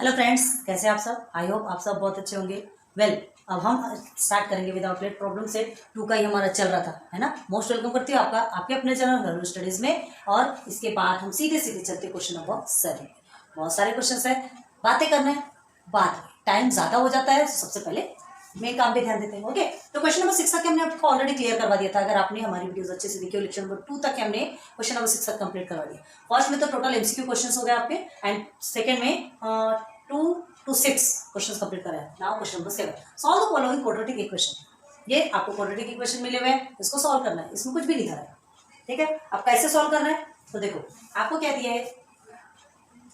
Hello friends, कैसे आप सब। आई होप आप सब बहुत अच्छे होंगे। अब हम स्टार्ट करेंगे विदाउट लेट। प्रॉब्लम सेट 2 का ही हमारा चल रहा था, है ना। मोस्ट वेलकम करती हूँ आपका आपके अपने चैनल हेलो स्टडीज में। और इसके बाद हम सीधे सीधे चलते क्वेश्चन नंबर 7। बहुत सारे क्वेश्चन है, बातें करना है। बात टाइम ज़्यादा हो जाता है, सबसे पहले मेन काम पे ध्यान देते हैं। ओके, तो क्वेश्चन नंबर 6 तक हमने आपको ऑलरेडी क्लियर करवा दिया था। अगर आपने हमारी वीडियोस अच्छे से देखी हो, लेक्चर नंबर 2 तक हमने क्वेश्चन नंबर 6 तक कंप्लीट करवा दिया। फर्स्ट में तो टोटल एमसीक्यू क्वेश्चंस हो गए आपके, एंड सेकंड में 2 to 6 क्वेश्चंस कंप्लीट करा है। Now question number 7, solve the following quadratic equation. ये आपको क्वाड्रेटिक इक्वेशन मिले हुए हैं, इसको सॉल्व करना है। इसमें कुछ भी नहीं था, ठीक है। अब कैसे सॉल्व करना है, तो देखो आपको क्या दिया है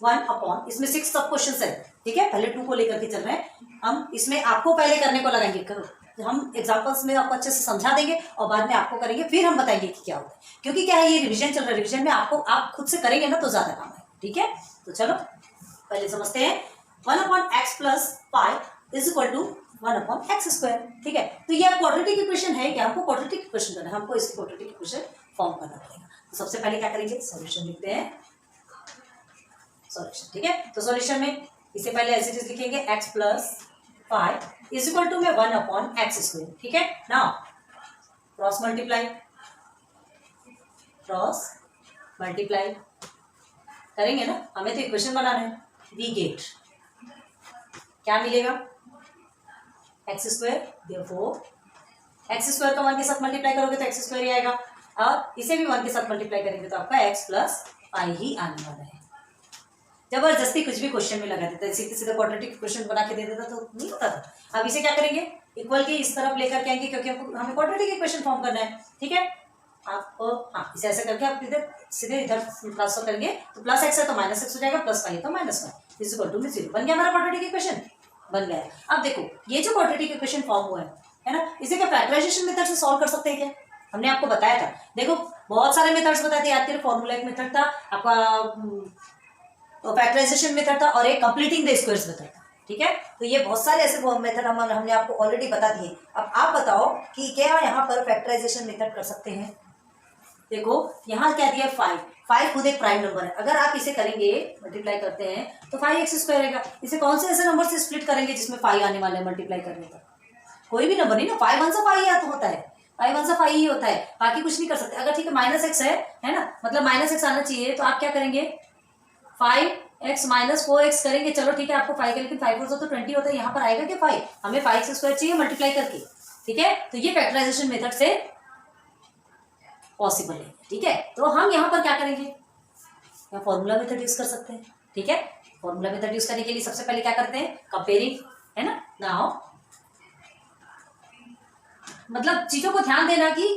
1 अपॉन, इसमें 6 सब क्वेश्चन है, ठीक है। पहले 2 को लेकर के चल रहे हैं हम। इसमें आपको पहले करने को लगाएंगे, हम एग्जांपल्स में आपको अच्छे से समझा देंगे और बाद में आपको करेंगे, फिर हम बताएंगे कि क्या होता है। क्योंकि क्या है, ये रिवीजन चल रहा है, रिवीजन में आपको आप खुद से करेंगे ना तो ज्यादा काम है, ठीक है। तो चलो पहले समझते हैं। 1 upon x plus five is equal to 1 upon x square, ठीक है। तो ये क्वाड्रेटिक इक्वेशन है कि हमको क्वाड्रेटिक इक्वेशन करना है, हमको इसकी क्वाड्रेटिक इक्वेशन फॉर्म करना पड़ेगा। तो सबसे पहले क्या करेंगे, सॉल्यूशन लिखते हैं, सॉल्यूशन, ठीक है। तो सॉल्यूशन में इसे पहले एज इट इज लिखेंगे, x plus five is equal to में 1 अपॉन एक्स स्क्वायर, ठीक है। नाउ क्रॉस मल्टीप्लाई करेंगे ना, हमें तो इक्वेशन बनाना है। वी गेट क्या मिलेगा, x square, therefore x square का 1 के साथ मल्टीप्लाई करोगे तो एक्स स्क्वायर ही आएगा, और इसे भी 1 के साथ मल्टीप्लाई करेंगे तो आपका x प्लस फाइव ही आने वाला है। जबरदस्ती कुछ भी क्वेश्चन में लगा देता है, सीधे सीधे क्वाड्रेटिक क्वेश्चन बना के दे देता तो नहीं होता था। अब इसे क्या करेंगे, इक्वल के इस तरफ लेकर के आएंगे, क्योंकि हमें क्वाड्रेटिक इक्वेशन फॉर्म करना है, ठीक है। आप इसे ऐसे करके आप इधर सीधे इधर ट्रांसफर करेंगे तो प्लस एक्स है तो माइनस एक्स हो जाएगा, प्लस फाइव है तो minus five is equal to में 0। बन गया हमारा क्वाड्रेटिक इक्वेशन, बन गया। अब देखो ये जो क्वाड्रेटिक इक्वेशन फॉर्म हुआ है ना, इसे क्या फैक्टराइजेशन मेथड से सॉल्व कर सकते हैं क्या। हमने आपको बताया था, देखो बहुत सारे मेथड्स बताए थे, याद करो। फॉर्मूला एक मेथड था आपका, तो फैक्टराइजेशन मेथड था, और एक कंप्लीटिंग द स्क्वायर्स मेथड था, ठीक है। तो ये बहुत सारे ऐसे मेथड हमने आपको ऑलरेडी बता दिए। अब आप बताओ कि क्या यहाँ पर फैक्टराइजेशन मेथड कर सकते हैं। देखो यहाँ क्या दिया, 5 खुद एक प्राइम नंबर है। अगर आप इसे करेंगे, मल्टीप्लाई करते हैं तो 5x स्क्वायर आएगा। इसे कौन से ऐसे नंबर से स्प्लिट करेंगे जिसमें 5 आने वाले हैं मल्टीप्लाई करने का, कोई भी नंबर नहीं ना। 5 1 से 5 ही होता है, 5 1 से 5 ही होता है, बाकी कुछ नहीं कर सकते। अगर ठीक है माइनस एक्स है ना, मतलब माइनस एक्स आना चाहिए, तो आप क्या करेंगे 5x माइनस 4x करेंगे। चलो ठीक है, आपको 5 का, लेकिन 5 तो 20 होता है, यहाँ पर आएगा क्या 5, हमें 5x स्क्वायर चाहिए मल्टीप्लाई करके, ठीक है। तो ये फैक्टराइजेशन मेथड से पॉसिबल है, ठीक है। तो हम यहाँ पर क्या करेंगे, यहाँ फॉर्मूला मेथड यूज कर सकते हैं, ठीक है। फॉर्मूला मेथड यूज करने के लिए सबसे पहले क्या करते हैं, कंपेयरिंग, है ना। नाउ मतलब चीजों को ध्यान देना कि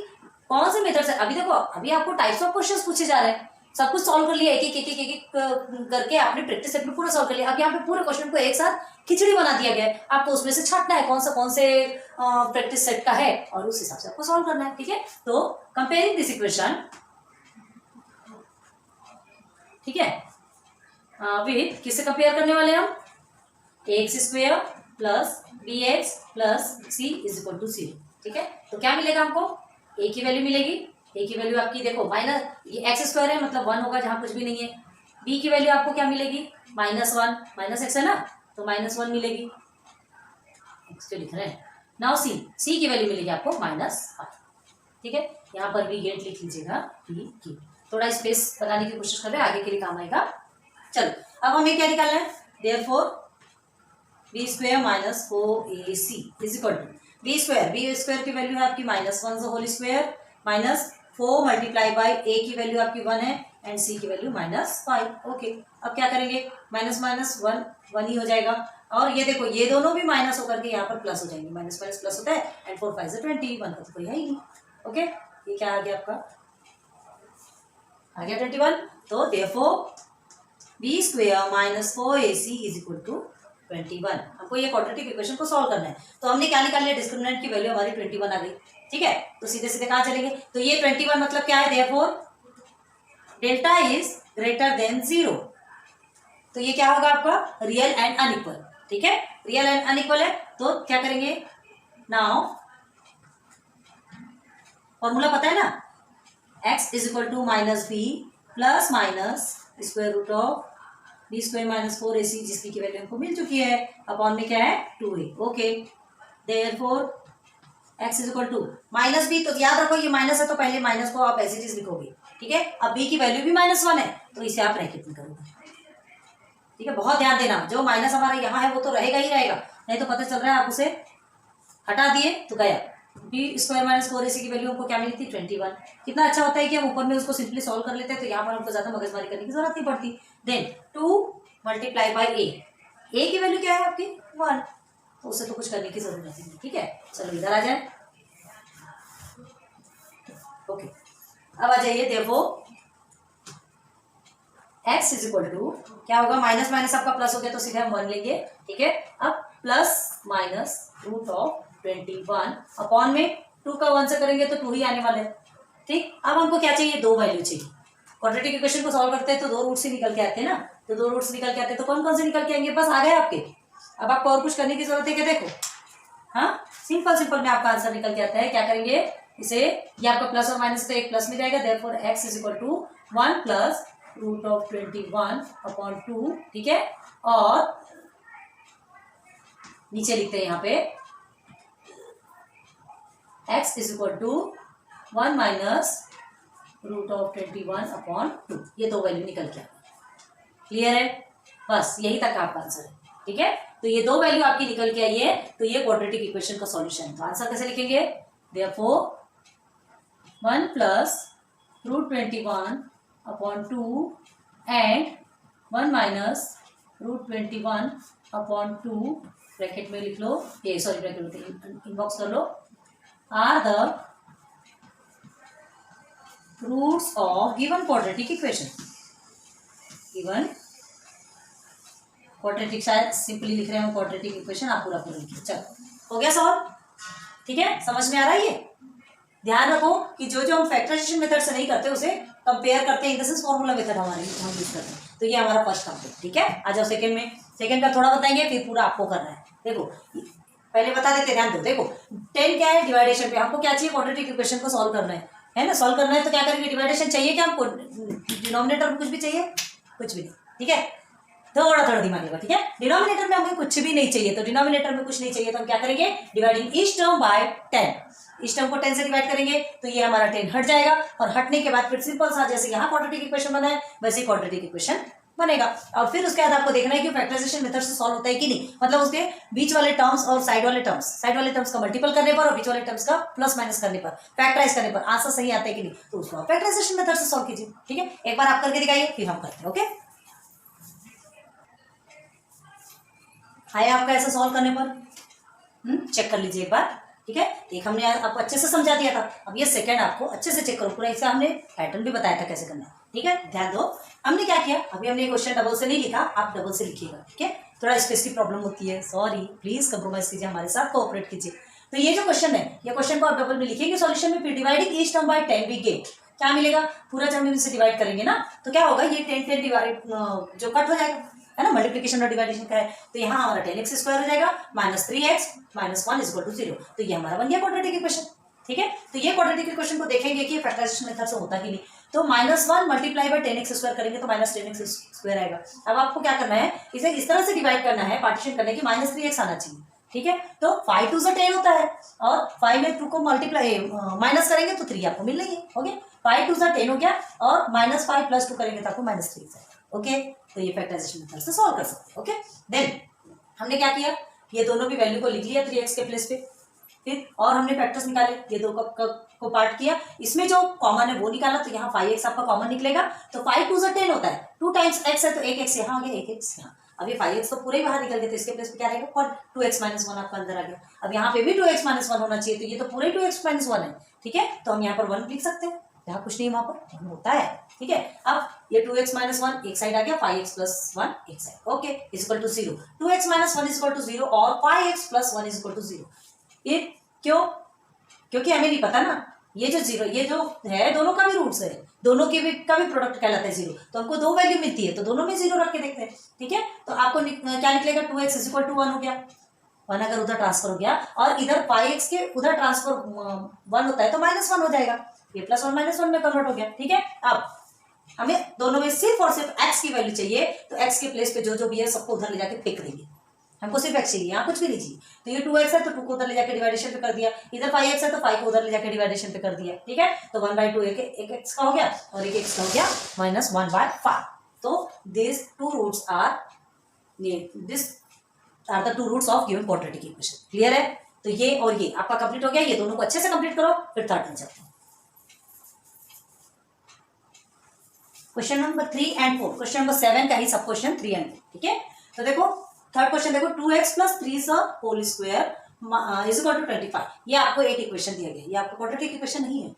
कौन से मेथड से। अभी देखो, अभी आपको टाइप्स ऑफ क्वेश्चंस पूछे जा रहे हैं, सब कुछ सॉल्व कर लिया, एक करके आपने प्रैक्टिस सेट में पूरा सॉल्व कर लिया। अब यहाँ पे पूरे क्वेश्चन को एक साथ खिचड़ी बना दिया गया है, आपको उसमें से छांटना है कौन से प्रैक्टिस सेट का है, और उस हिसाब से आपको सॉल्व करना है, ठीक है। तो कंपेयरिंग दिस इक्वेशन, ठीक है, विथ किससे कंपेयर करने वाले हम, x square plus B x plus C is equal to 0, ठीक है। तो क्या मिलेगा हमको, ए की वैल्यू मिलेगी। ए की वैल्यू आपकी देखो माइनस, ये एक्स स्क्वायर है मतलब 1 होगा जहां कुछ भी नहीं है। बी की वैल्यू आपको क्या मिलेगी, -1, माइनस एक्स है ना, तो -1 मिलेगी, एक्स तो लिख रहे हैं। नाउ सी की वैल्यू मिलेगी आपको -5, ठीक है। यहाँ पर भी गेट लिख लीजिएगा, बी की, थोड़ा स्पेस बनाने की कोशिश कर रहे हैं, आगे के लिए काम आएगा। चलो अब हमें क्या निकालना है, therefore B square minus 4ac is equal to B square की वैल्यू है आपकी -1 whole square minus 4 multiply by A की वैल्यू आपकी 1 है, एंड सी की वैल्यू -5। ओके, अब क्या करेंगे, माइनस माइनस 1 ही हो जाएगा, और ये देखो ये दोनों भी माइनस होकर के यहाँ पर प्लस हो जाएंगे, माइनस माइनस प्लस होता है, एंड 4 5 से 20, 1 का तो कोई है ही नहीं। ओके, ये क्या आ गया आपका, आ गया 21। तो therefore B square minus 4ac is equal to 21। हमको ये क्वाड्रेटिक इक्वेशन को सॉल्व करना है, तो हमने क्या निकाल लिया, डिस्क्रिमिनेंट की वैल्यू हमारी 21 आ गई, ठीक है। तो सीधे सीधे कहाँ चलेंगे, तो ये 21 मतलब क्या है, therefore delta is greater than 0। तो ये क्या होगा आपका, रियल एंड अनइक्वल, ठीक है। रियल एंड अनइक्वल है तो क्या करेंगे, नाउ फॉर्मूला पता है ना, x is equal to -b plus minus square root of b square minus 4ac जिसकी की वैल्यू हमको मिल चुकी है, अपॉन में क्या है 2a। Okay, therefore x is equal to minus b, तो याद रखो ये माइनस है तो पहले माइनस को आप एज इट इज लिखोगे, ठीक है। अब b की वैल्यू भी -1 है तो इसे आप ब्रैकेट में करोगे, ठीक है। बहुत ध्यान देना, जो माइनस हमारा यहाँ है वो तो रहेगा ही रहेगा, नहीं तो पता चल रहा है आप उसे हटा दिए तो गया। बी स्क्वायर माइनस 4ac की वैल्यू हमको क्या मिली थी 21। कितना अच्छा होता है कि हम ऊपर में उसको सिंपली सॉल्व कर लेते हैं, तो यहाँ पर हमको ज्यादा मगजमारी करने की जरूरत नहीं पड़ती। देन 2 मल्टीप्लाई बाई ए की वैल्यू क्या है आपकी 1, तो उसे तो कुछ करने की जरूरत नहीं, ठीक है। चलो इधर आ जाए, ओके। अब आ जाइए, देखो x इज इक्वल टू क्या होगा, माइनस माइनस आपका प्लस हो गया तो सीधे हम 1 लेंगे, ठीक है। अब plus minus root of 21 upon में 2 का 1 से करेंगे तो 2 ही आने वाले हैं, ठीक। अब हमको क्या चाहिए, 2 वैल्यू चाहिए। क्वाड्रेटिक इक्वेशन को सॉल्व करते हैं तो 2 रूट से निकल के आते हैं ना, तो 2 रूट से निकल के आते हैं तो कौन कौन से निकल के आएंगे, बस आ गए आपके। अब आपको और कुछ करने की जरूरत है क्या, देखो हाँ, सिंपल में आपका आंसर निकल के आता है। क्या करेंगे इसे, ये आपका प्लस और माइनस तो एक प्लस में जाएगा, therefore x is equal to 1 plus root of 21 upon 2, ठीक है। और नीचे लिखते हैं यहाँ पे x is equal to 1 minus root of 21 upon 2, ये 2 वैल्यू निकल के आए। क्लियर है, बस यही तक आपका आंसर है, ठीक है। तो ये 2 वैल्यू आपकी निकल के आई है, तो ये क्वाड्रेटिक इक्वेशन का सॉल्यूशन है। तो आंसर कैसे लिखेंगे, therefore 1 plus root 21 upon 2 and 1 minus root 21 upon 2, bracket में लिख लो, ये सॉरी ब्रैकेट में इनबॉक्स कर लो, are the roots of given quadratic equation. Given quadratic, शायद सिंपली लिख रहे हैं क्वाड्रेटिक इक्वेशन, आप पूरा लिखिए। चलो हो गया सॉल्व, ठीक है। समझ में आ रहा है ये, ध्यान रखो कि जो जो हम फैक्टराइजेशन मेथड से नहीं करते उसे कंपेयर करते हैं, इन द सेंस फॉर्मूला मेथड हमारे हम यूज करते हैं। तो ये हमारा फर्स्ट कंप्लीट, ठीक है। आ जाओ सेकंड में, सेकंड का थोड़ा बताएंगे फिर पूरा आपको करना है। देखो पहले बता देते, ध्यान दो। देखो 10 क्या है, डिवाइडेशन पे हमको क्या चाहिए, क्वाड्रेटिक इक्वेशन को सॉल्व करना है ना। सॉल्व करना है तो क्या करेंगे, डिवाइडेशन चाहिए क्या हमको, डिनोमिनेटर में कुछ भी चाहिए, कुछ भी नहीं, ठीक है। थोड़ा दिमाग लगा, ठीक है। डिनोमिनेटर में हमें कुछ भी नहीं चाहिए, तो डिनोमिनेटर में कुछ नहीं चाहिए तो हम क्या करेंगे, डिवाइडिंग ईच टर्म बाय 10। इस टर्म को 10 से डिवाइड करेंगे तो ये हमारा 10 हट जाएगा, और हटने के बाद फिर सिंपल सा जैसे यहाँ क्वाड्रेटिक इक्वेशन बना है वैसे क्वाड्रेटिक इक्वेशन बनेगा। और फिर उसके बाद आपको देखना है कि फैक्टराइजेशन मेथड से सॉल्व होता है कि नहीं, मतलब उसके बीच वाले टर्म्स और साइड वाले टर्म्स का मल्टीपल करने पर और बीच वाले टर्म्स का प्लस माइनस करने पर, फैक्टराइज करने पर आंसर सही आता है कि नहीं, तो उसको आप फैक्टराइजेशन मेथड से सॉल्व कीजिए, ठीक है। एक बार आप करके दिखाइए फिर हम करते हैं, ओके। आया आपका ऐसा सॉल्व करने पर, चेक कर लीजिए एक बार, ठीक है। एक हमने आपको अच्छे से समझा दिया था, अब ये सेकंड आपको अच्छे से चेक करो पूरा, इसका हमने पैटर्न भी बताया था कैसे करना है, ठीक है। ध्यान दो, हमने क्या किया, अभी हमने क्वेश्चन डबल से नहीं लिखा, आप डबल से लिखिएगा, ठीक है। थोड़ा स्पेस की प्रॉब्लम होती है, सॉरी, प्लीज कंप्रोमाइज कीजिए, हमारे साथ कोऑपरेट कीजिए। तो ये जो क्वेश्चन है, ये क्वेश्चन को आप डबल में लिखेंगे सॉल्यूशन में, फिर dividing each term by 10 we get क्या मिलेगा, पूरा टर्म से डिवाइड करेंगे ना, तो क्या होगा, ये 10 डिवाइड जो कट हो जाएगा, है ना, मल्टीप्लिकेशन और डिवाइडेशन का है, तो यहाँ हमारा 10x स्क्वायर हो जाएगा minus 3x minus 1 is equal to 0, तो ये हमारा बन गया क्वाड्रेटिक इक्वेशन, ठीक है। तो ये क्वाड्रेटिक इक्वेशन को देखेंगे कि फैक्टराइजेशन मेथड से होता कि नहीं, तो -1 मल्टीप्लाई बाय 10x स्क्वायर करेंगे तो -10x स्क्वायर आएगा। अब आपको क्या करना है, इसे इस तरह से डिवाइड करना है, पार्टीशन करने की -3x आना चाहिए, ठीक है। तो 5 2 से 10 होता है, और 5 में 2 को मल्टीप्लाई माइनस करेंगे तो 3 आपको मिल रही है, ओके। 5 2 से 10 हो गया, और -5 + 2 करेंगे तो आपको -3 आएगा, ओके। तो ये फैक्टराइजेशन मेथड से सॉल्व कर सकते हैं, ओके। देन हमने क्या किया, ये दोनों भी वैल्यू को लिख लिया 3x के प्लेस पे, फिर और हमने फैक्टर्स निकाले, ये दो को पार्ट किया, इसमें जो कॉमन है वो निकाला, तो यहाँ 5x आपका कॉमन निकलेगा, तो 5 2 से 10 होता है, 2 टाइम्स x है तो 1x यहाँ आ गया, 1x यहाँ। अब ये 5x तो पूरे ही बाहर निकल गए, तो इसके प्लेस पे क्या रहेगा, और 2x - 1 आपका अंदर आ गया। अब यहाँ पे भी 2x - 1 होना चाहिए, तो ये तो पूरे 2x - 1 है, ठीक है। तो हम यहाँ पर 1 लिख सकते हैं, यहाँ कुछ नहीं, वहां पर 1 होता है, ठीक है। अब ये 2x - 1 एक साइड आ गया, 5x + 1 एक side, okay, is equal to 0। 2x - 1 is equal to 0 और 5x + 1 इज इक्वल टू 0। ये क्यों, क्योंकि हमें नहीं पता ना, ये जो 0, ये जो है दोनों का भी रूट्स है, दोनों के भी का भी प्रोडक्ट कहलाता है 0, तो हमको 2 वैल्यू मिलती है, तो दोनों में 0 रख के देखते हैं, ठीक है। तो आपको क्या निकलेगा, 2x = 1 हो गया, 1 अगर उधर ट्रांसफर हो गया, और इधर 5x के उधर ट्रांसफर 1 होता है तो -1 हो जाएगा, ये +1 - 1 में कन्वर्ट हो गया, ठीक है। अब हमें दोनों में सिर्फ और सिर्फ x की वैल्यू चाहिए, तो x के प्लेस पे जो जो भी है सबको उधर ले जाके फेंक देंगे। हमको सिर्फ x चाहिए, यहाँ कुछ भी नहीं चाहिए। तो ये 2x है तो 2 को उधर ले जाके डिवाइडेशन पे कर दिया, इधर 5x है तो 5 को उधर ले जाके डिवाइडेशन पे कर दिया, ठीक है। तो 1/2 एक x का हो गया और एक x का हो गया -1/5। तो this two roots are the two roots of given quadratic equation. Clear है? तो ये और ये आपका कंप्लीट हो गया। ये दोनों को अच्छे से कंप्लीट करो, फिर थर्ड में चलते हैं। Question number 3 and 4, question number 7 का ही सब क्वेश्चन 3 and 4, ठीक है। तो देखो थर्ड क्वेश्चन देखो, 2x + 3 square is equal to 25। ये आपको एक इक्वेशन दिया गया, ये आपको क्वाड्रेटिक इक्वेशन नहीं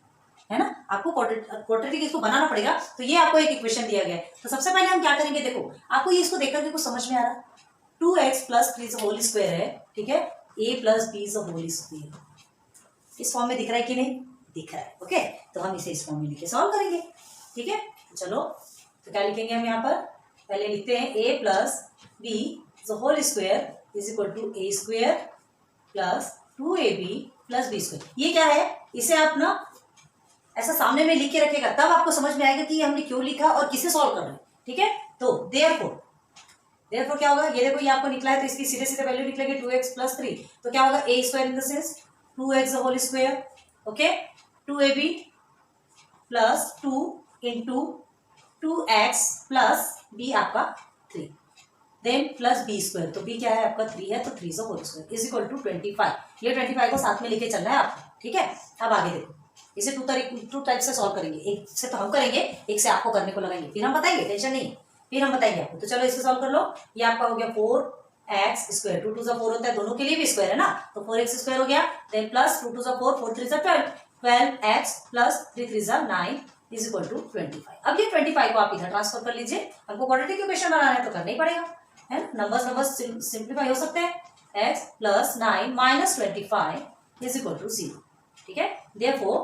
है ना, आपको क्वाड्रेटिक इसको बनाना पड़ेगा। तो ये आपको एक इक्वेशन दिया गया है। तो सबसे पहले हम क्या करेंगे, देखो आपको ये इसको देखकर के कुछ समझ में आ रहा है। 2x + 3 स्क्वायर है, ठीक है, a + b स्क्वायर इस फॉर्म में दिख रहा है कि नहीं? दिख रहा है। ओके, तो हम इसे इस फॉर्म में लिखे सॉल्व करेंगे, ठीक है। चलो तो क्या लिखेंगे हम यहाँ पर, पहले लिखते हैं a + b square is equal to a square + 2ab + b square. ये क्या है, इसे आप ना ऐसा सामने में लिख के रखेगा, तब आपको समझ में आएगा कि हमने क्यों लिखा और किसे सॉल्व कर रहे हैं, ठीक है। तो देयरफॉर क्या होगा, ये देखो ये आपको निकला है तो इसकी सीधे सीधे वैल्यू निकलेगी 2x + 3। तो क्या होगा, a square in the sense 2x square, okay, 2ab + 2 × 2x + b आपका 3, देन प्लस b स्क्वायर। तो b क्या है आपका 3 है, तो 3 whole square is equal to 25। ये 25 को साथ में लेके चलना है आपको, ठीक है। अब आगे देखो, इसे टू टाइप से सॉल्व करेंगे। एक से तो हम करेंगे, एक से आपको करने को लगाएंगे, फिर हम बताएंगे, टेंशन नहीं, फिर हम बताएंगे आपको। तो चलो इसे सॉल्व कर लो। ये आपका हो गया 4x स्क्वायर, 2 × 4 होता है, दोनों के लिए भी स्क्वायर है ना, तो 4x स्क्वायर हो गया, then plus 2 × 4, 4 × 3 = 12x + 3 × 3 = 9 is equal to 25। अब ये 25 को आप इधर ट्रांसफर कर लीजिए, हमको क्वाड्रेटिक इक्वेशन बनाना है तो करना ही पड़ेगा, है ना। नंबर्स सिंप्लीफाई हो सकते हैं। x + 9 - 25 इज इक्वल टू 0, ठीक है। देयरफॉर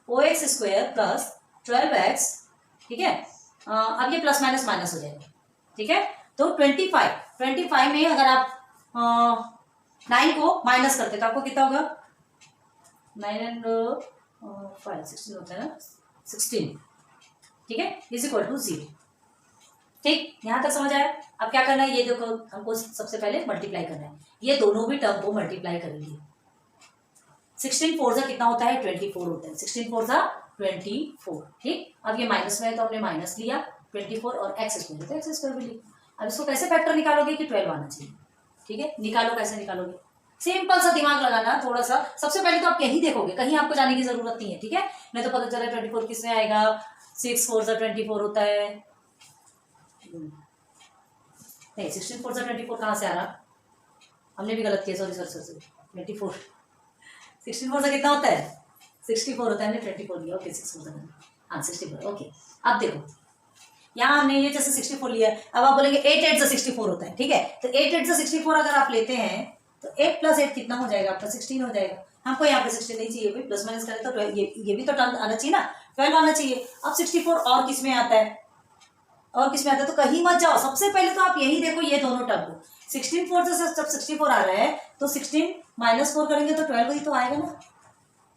4x स्क्वायर + 12x, ठीक है। अब ये प्लस माइनस माइनस हो जाएगा, ठीक है। तो 25 में अगर आप 9 को माइनस करते तो आपको कितना होगा, 9 और 5 16 होता है ना, 16, ठीक है, इज इक्वल टू 0। ठीक, यहां तक समझ आया। अब क्या करना है, ये देखो हमको सबसे पहले मल्टीप्लाई करना है, ये दोनों भी टर्म को मल्टीप्लाई करेंगे। 16 4 जा कितना होता है, 24 होता है, 16 4 जा 24, ठीक। अब ये माइनस में है तो हमने माइनस लिया 24 और x स्क्वायर है तो x स्क्वायर भी लिया। अब इसको कैसे फैक्टर निकालोगे कि 12 आना चाहिए, ठीक है। निकालो, कैसे निकालोगे, सिंपल सा दिमाग लगाना थोड़ा सा। सबसे पहले तो आप यही देखोगे, कहीं आपको जाने की जरूरत नहीं है, ठीक है। नहीं तो पता चला 24 किसमें आएगा, 6 4 जा 24 होता है, नहीं 16 4 जा 24 कहाँ से आ रहा, हमने भी गलत किया, सॉरी 24 16 4 जा कितना होता है, 64 होता है, हमने 24 लिया, ओके 6 4 जा, हाँ 64, ओके। अब देखो यहाँ हमने ये जैसे 64 लिया, अब आप बोलेंगे 8 8 जा 64 होता है, ठीक है। तो 8 8 जा 64 अगर आप लेते हैं तो 8 + 8 कितना हो जाएगा आपका, 16 हो जाएगा। हमको यहाँ पे 16 नहीं चाहिए, प्लस माइनस करें तो 12, ये भी तो टर्म आना चाहिए ना, 12 आना चाहिए। अब 64 और किस में आता है, और किस में आता है, तो कहीं मत जाओ, सबसे पहले तो आप यही देखो ये दोनों टर्म को। 16 4 से जब 64 आ रहा है तो 16 - 4 करेंगे तो 12 ही तो आएगा ना,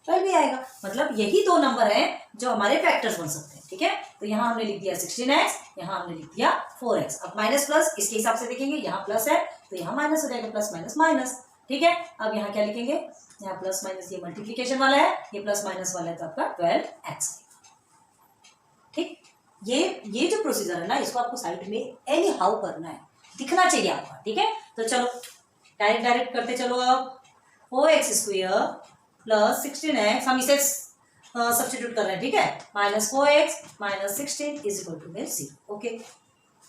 12 भी आएगा। मतलब यही दो नंबर हैं जो हमारे फैक्टर्स बन सकते हैं, ठीक है। तो यहाँ हमने लिख दिया 16x, यहाँ हमने लिख दिया 4x। अब माइनस प्लस इसके हिसाब से देखेंगे, यहाँ प्लस है तो यहाँ माइनस हो जाएगा, प्लस माइनस माइनस, ठीक है। अब यहाँ क्या लिखेंगे, यहाँ प्लस माइनस, ये मल्टीप्लीकेशन वाला है, ये प्लस माइनस वाला है, तो आपका 12x, ठीक। ये जो प्रोसीजर है ना, इसको आपको साइड में एनी हाउ करना है, दिखना चाहिए आपका, ठीक है। तो चलो डायरेक्ट करते चलो। अब 4x स्क्वायर + 16x, हम इसे सब्स्टिट्यूट कर रहे हैं, ठीक है। -4x - 16 is equal to 0, okay.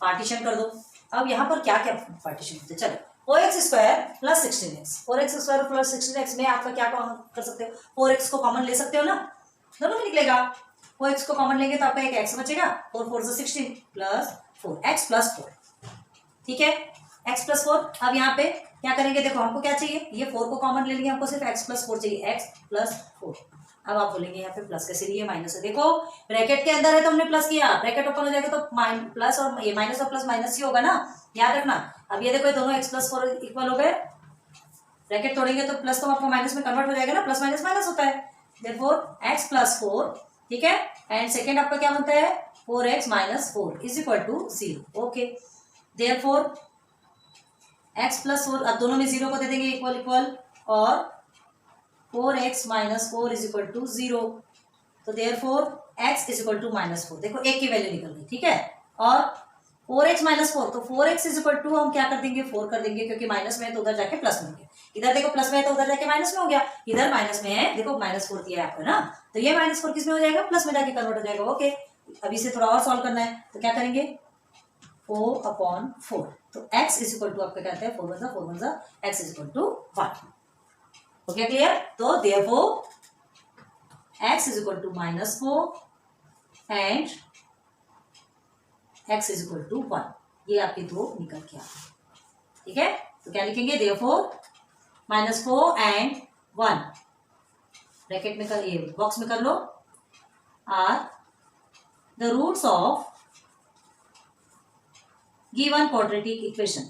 Partition कर दो। अब यहाँ पर क्या क्या पार्टीशन होते हैं, चलो 4x square + 16x, 4x square + 16x में आपका क्या कर सकते हो, 4x को कॉमन ले सकते हो ना, दोनों में निकलेगा। 4x को कॉमन लेंगे तो आपका एक x बचेगा, 4 4 जा 16 + 4x + 4, ठीक है, x + 4। अब यहाँ पे क्या करेंगे, देखो हमको क्या चाहिए, ये 4 को कॉमन ले लेंगे, हमको सिर्फ x + 4 चाहिए, x + 4। अब आप बोलेंगे यहाँ पे प्लस कैसे लिए, माइनस है, देखो ब्रैकेट के अंदर है तो हमने प्लस किया, ब्रैकेट ओपन हो जाएगा तो प्लस और ये माइनस और प्लस माइनस ही होगा ना, याद रखना। अब ये देखो ये दोनों x + 4 इक्वल हो गए, ब्रैकेट तोड़ेंगे तो प्लस तो आपको माइनस में कन्वर्ट हो जाएगा ना, प्लस माइनस माइनस होता है, देयरफॉर x + 4 ठीक है। एंड सेकेंड आपका क्या बनता है 4x minus 4 is equal to 0। Okay, therefore x plus 4, अब दोनों में 0 को दे देंगे इक्वल इक्वल, और 4x minus 4 is equal to 0। तो therefore x is equal to minus 4, देखो एक की वैल्यू निकल गई, ठीक है। और 4x माइनस 4, तो 4x इज इक्वल टू हम क्या कर देंगे 4 कर देंगे, क्योंकि माइनस में है तो उधर जाके प्लस में हो गया, इधर देखो प्लस में है तो उधर जाके माइनस में हो गया, इधर माइनस में है देखो माइनस 4 दिया है आपका ना, तो ये माइनस 4 किस में हो जाएगा प्लस में जाके कन्वर्ट हो जाएगा। ओके, अभी से थोड़ा और सॉल्व करना है, तो क्या करेंगे 4/4, तो x इज इक्वल टू आपका कहते हैं 4 x is equal to 1। Okay clear, तो therefore x is equal to minus 4 and x is equal to 1, ये आपके दो निकल के आ गए, ठीक है। तो क्या लिखेंगे देयरफॉर माइनस 4 एंड 1 ब्रैकेट में कर, ये बॉक्स में कर लो, are the roots of given quadratic equation,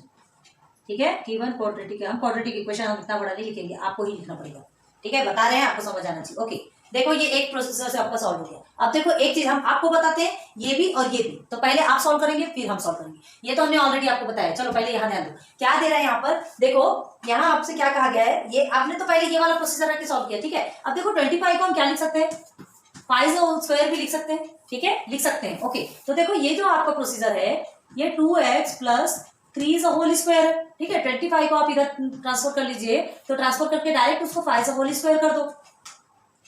ठीक है। गिवन क्वाड्रेटिक, हम क्वाड्रेटिक इक्वेशन हम इतना बड़ा नहीं लिखेंगे, आपको ही लिखना पड़ेगा, ठीक है, बता रहे हैं आपको समझ आना चाहिए। ओके, देखो ये एक प्रोसेसर से आपका सॉल्व हो गया। अब देखो एक चीज हम आपको बताते हैं, ये भी और ये भी, तो पहले आप सॉल्व करेंगे फिर हम सॉल्व करेंगे, ये तो हमने ऑलरेडी आपको बताया। चलो पहले यहाँ ध्यान दो क्या दे रहा है यहाँ पर, देखो यहाँ आपसे क्या कहा गया है, ये आपने तो पहले ये वाला प्रोसेसर रख के सॉल्व किया, ठीक है। अब देखो 25 को हम क्या लिख सकते हैं, पाई स्क्वायर भी लिख सकते हैं, ठीक है, लिख सकते हैं। ओके, तो देखो ये जो आपका प्रोसीजर है ये 2x प्लस 3 होल स्क्वायर है, ठीक है। 25 को आप इधर ट्रांसफर कर लीजिए, तो ट्रांसफर करके डायरेक्ट उसको 5 होल स्क्वायर कर दो,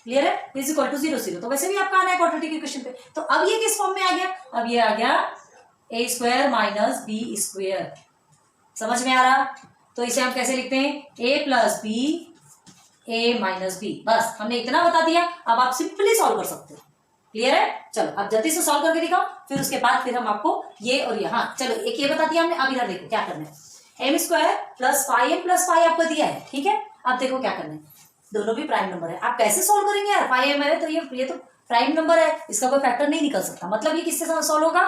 क्लियर है, इज इक्वल टू 0 0, तो वैसे भी आपका आना है क्वाड्रेटिक इक्वेशन पे। तो अब ये किस फॉर्म में आ गया, अब ये आ गया a square minus B square, समझ में आ रहा। तो इसे हम कैसे लिखते हैं a plus b a minus b, बस हमने इतना बता दिया, अब आप सिंपली सॉल्व कर सकते हो, क्लियर है। चलो अब जल्दी से सॉल्व करके दिखाओ, फिर उसके बाद फिर हम आपको ये और ये, हाँ चलो एक ये बता दिया हमने, अब इधर देखो क्या करना है, m square plus 5m plus 5 आपको दिया है, ठीक है। अब देखो क्या करना है, दोनों भी प्राइम नंबर है, आप कैसे सॉल्व करेंगे यार, 5m है तो ये तो प्राइम नंबर है, इसका कोई फैक्टर नहीं निकल सकता, मतलब ये किससे सॉल्व होगा,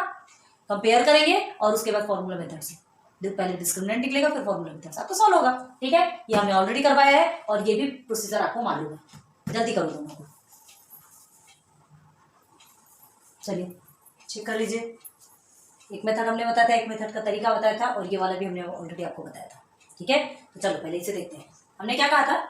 कंपेयर करेंगे और उसके बाद फॉर्मूला मेथड से, पहले डिस्क्रिमिनेंट निकलेगा फिर फॉर्मूला मेथड से आपको सॉल्व होगा, ठीक है। ये हमने ऑलरेडी करवाया है और ये भी प्रोसीजर आपको मालूम है, जल्दी करो दोनों को, चलिए चेक कर लीजिए। एक मेथड हमने बताया था, एक मेथड का तरीका बताया था, और ये वाला भी हमने ऑलरेडी आपको बताया था, ठीक है। तो चलो पहले इसे देखते हैं, हमने क्या कहा था